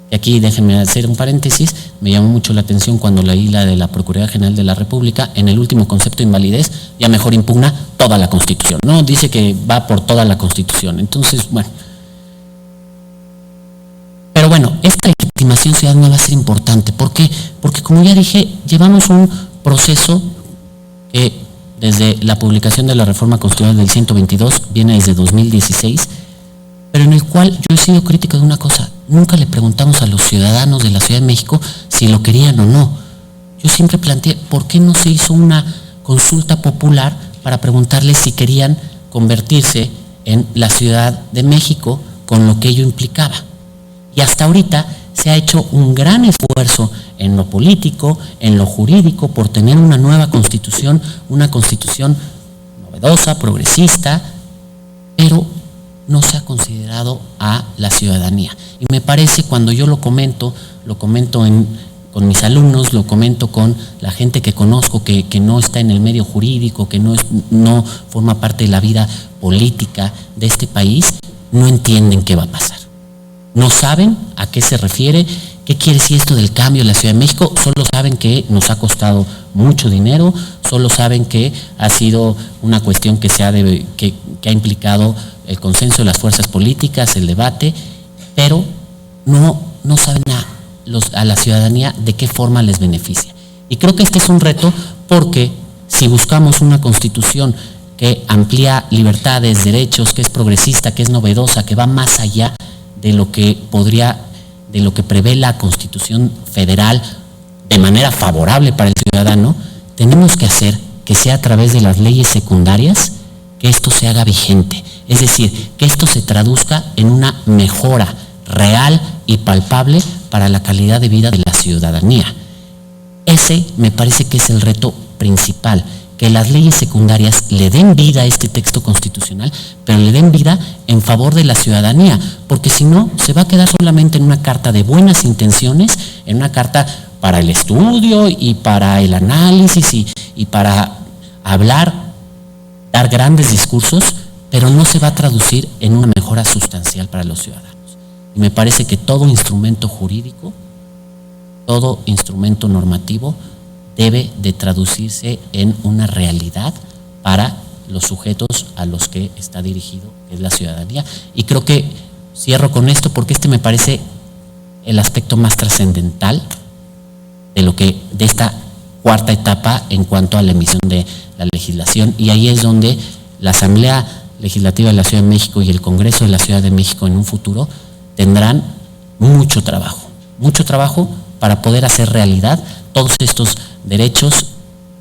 Y aquí déjenme hacer un paréntesis, me llamó mucho la atención cuando leí la de la Procuraduría General de la República, en el último concepto de invalidez, ya mejor impugna toda la Constitución, ¿no? Dice que va por toda la Constitución. Entonces, bueno. Pero bueno, esta legitimación ciudadana va a ser importante. ¿Por qué? Porque, como ya dije, llevamos un proceso que desde la publicación de la Reforma Constitucional del 122 viene desde 2016, pero en el cual yo he sido crítico de una cosa: nunca le preguntamos a los ciudadanos de la Ciudad de México si lo querían o no. Yo siempre planteé, ¿por qué no se hizo una consulta popular para preguntarles si querían convertirse en la Ciudad de México con lo que ello implicaba? Y hasta ahorita se ha hecho un gran esfuerzo en lo político, en lo jurídico, por tener una nueva constitución, una constitución novedosa, progresista, pero no se ha considerado a la ciudadanía. Y me parece, cuando yo lo comento con mis alumnos, lo comento con la gente que conozco que no está en el medio jurídico, que no forma parte de la vida política de este país, no entienden qué va a pasar. No saben a qué se refiere, qué quiere decir esto del cambio en la Ciudad de México. Solo saben que nos ha costado mucho dinero, solo saben que ha sido una cuestión que ha implicado el consenso de las fuerzas políticas, el debate, pero no saben a la ciudadanía de qué forma les beneficia. Y creo que este es un reto, porque si buscamos una constitución que amplía libertades, derechos, que es progresista, que es novedosa, que va más allá de lo que prevé la Constitución Federal de manera favorable para el ciudadano, tenemos que hacer que sea a través de las leyes secundarias que esto se haga vigente. Es decir, que esto se traduzca en una mejora real y palpable para la calidad de vida de la ciudadanía. Ese me parece que es el reto principal, que las leyes secundarias le den vida a este texto constitucional, pero le den vida en favor de la ciudadanía, porque si no, se va a quedar solamente en una carta de buenas intenciones, en una carta para el estudio y para el análisis y para hablar, dar grandes discursos, pero no se va a traducir en una mejora sustancial para los ciudadanos. Y me parece que todo instrumento jurídico, todo instrumento normativo debe de traducirse en una realidad para los sujetos a los que está dirigido, que es la ciudadanía. Y creo que cierro con esto, porque este me parece el aspecto más trascendental de esta cuarta etapa en cuanto a la emisión de la legislación, y ahí es donde la Asamblea Legislativa de la Ciudad de México y el Congreso de la Ciudad de México en un futuro tendrán mucho trabajo para poder hacer realidad todos estos derechos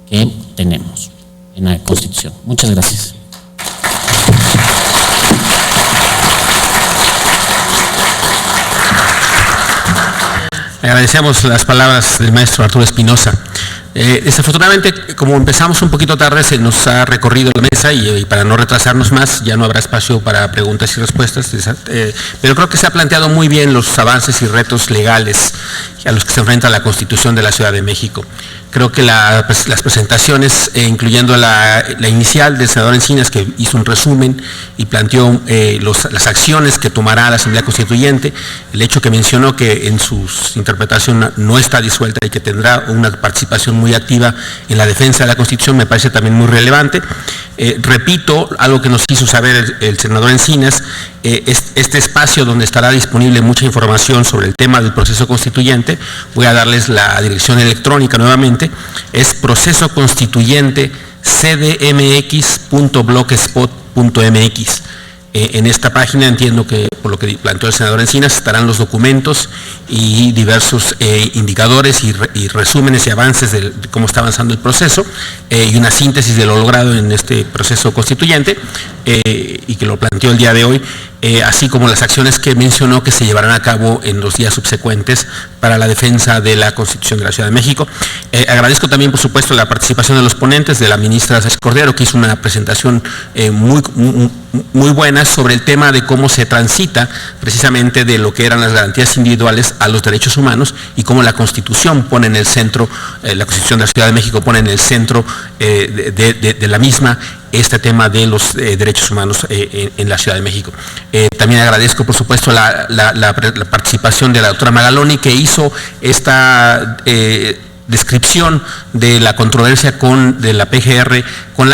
que tenemos en la Constitución. Muchas gracias. Agradecemos las palabras del maestro Arturo Espinosa. Desafortunadamente, como empezamos un poquito tarde, se nos ha recorrido la mesa y para no retrasarnos más, ya no habrá espacio para preguntas y respuestas, pero creo que se ha planteado muy bien los avances y retos legales a los que se enfrenta la Constitución de la Ciudad de México. Creo que las presentaciones, incluyendo la inicial del senador Encinas, que hizo un resumen y planteó las acciones que tomará la Asamblea Constituyente, el hecho que mencionó que en su interpretación no está disuelta y que tendrá una participación muy activa en la defensa de la Constitución, me parece también muy relevante. Repito, algo que nos hizo saber el senador Encinas, este espacio donde estará disponible mucha información sobre el tema del proceso constituyente. Voy a darles la dirección electrónica nuevamente, es procesoconstituyente.cdmx.blogspot.mx. En esta página, entiendo que por lo que planteó el senador Encinas, estarán los documentos y diversos indicadores y resúmenes y avances de cómo está avanzando el proceso, y una síntesis de lo logrado en este proceso constituyente, y que lo planteó el día de hoy, así como las acciones que mencionó que se llevarán a cabo en los días subsecuentes para la defensa de la Constitución de la Ciudad de México. Agradezco también, por supuesto, la participación de los ponentes, de la ministra Sánchez Cordero, que hizo una presentación muy buena sobre el tema de cómo se transita precisamente de lo que eran las garantías individuales a los derechos humanos, y cómo la Constitución pone en el centro, la Constitución de la Ciudad de México pone en el centro de la misma este tema de los derechos humanos en la Ciudad de México. También agradezco, por supuesto, la participación de la doctora Magaloni, que hizo esta descripción de la controversia de la PGR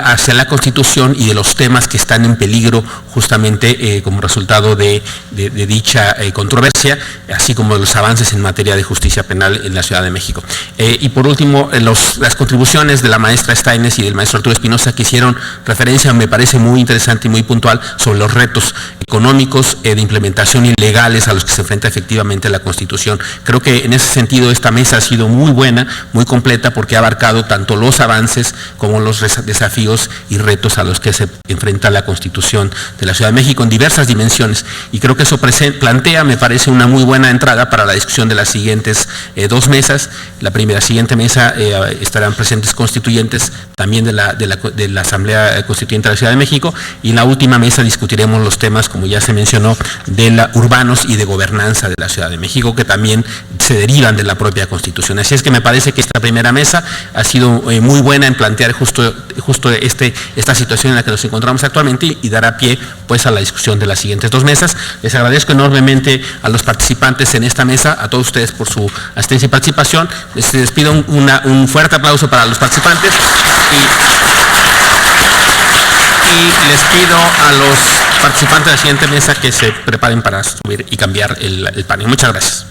hacia la Constitución y de los temas que están en peligro justamente como resultado de dicha controversia, así como de los avances en materia de justicia penal en la Ciudad de México. Y por último, las contribuciones de la maestra Steines y del maestro Arturo Espinosa, que hicieron referencia, me parece muy interesante y muy puntual, sobre los retos económicos, de implementación y legales a los que se enfrenta efectivamente la Constitución. Creo que en ese sentido esta mesa ha sido muy buena, muy completa, porque ha abarcado tanto los avances como los desafíos y retos a los que se enfrenta la Constitución de la Ciudad de México en diversas dimensiones. Y creo que eso plantea, me parece, una muy buena entrada para la discusión de las siguientes 2 mesas. La siguiente mesa estarán presentes constituyentes también de la Asamblea Constituyente de la Ciudad de México, y en la última mesa discutiremos los temas, como ya se mencionó, de urbanos y de gobernanza de la Ciudad de México, que también se derivan de la propia Constitución. Así es que me parece que esta primera mesa ha sido muy buena en plantear justo esta situación en la que nos encontramos actualmente y dará pie pues a la discusión de las siguientes 2 mesas. Les agradezco enormemente a los participantes en esta mesa, a todos ustedes por su asistencia y participación. Les pido un fuerte aplauso para los participantes y les pido a los participantes de la siguiente mesa que se preparen para subir y cambiar el panel. Muchas gracias.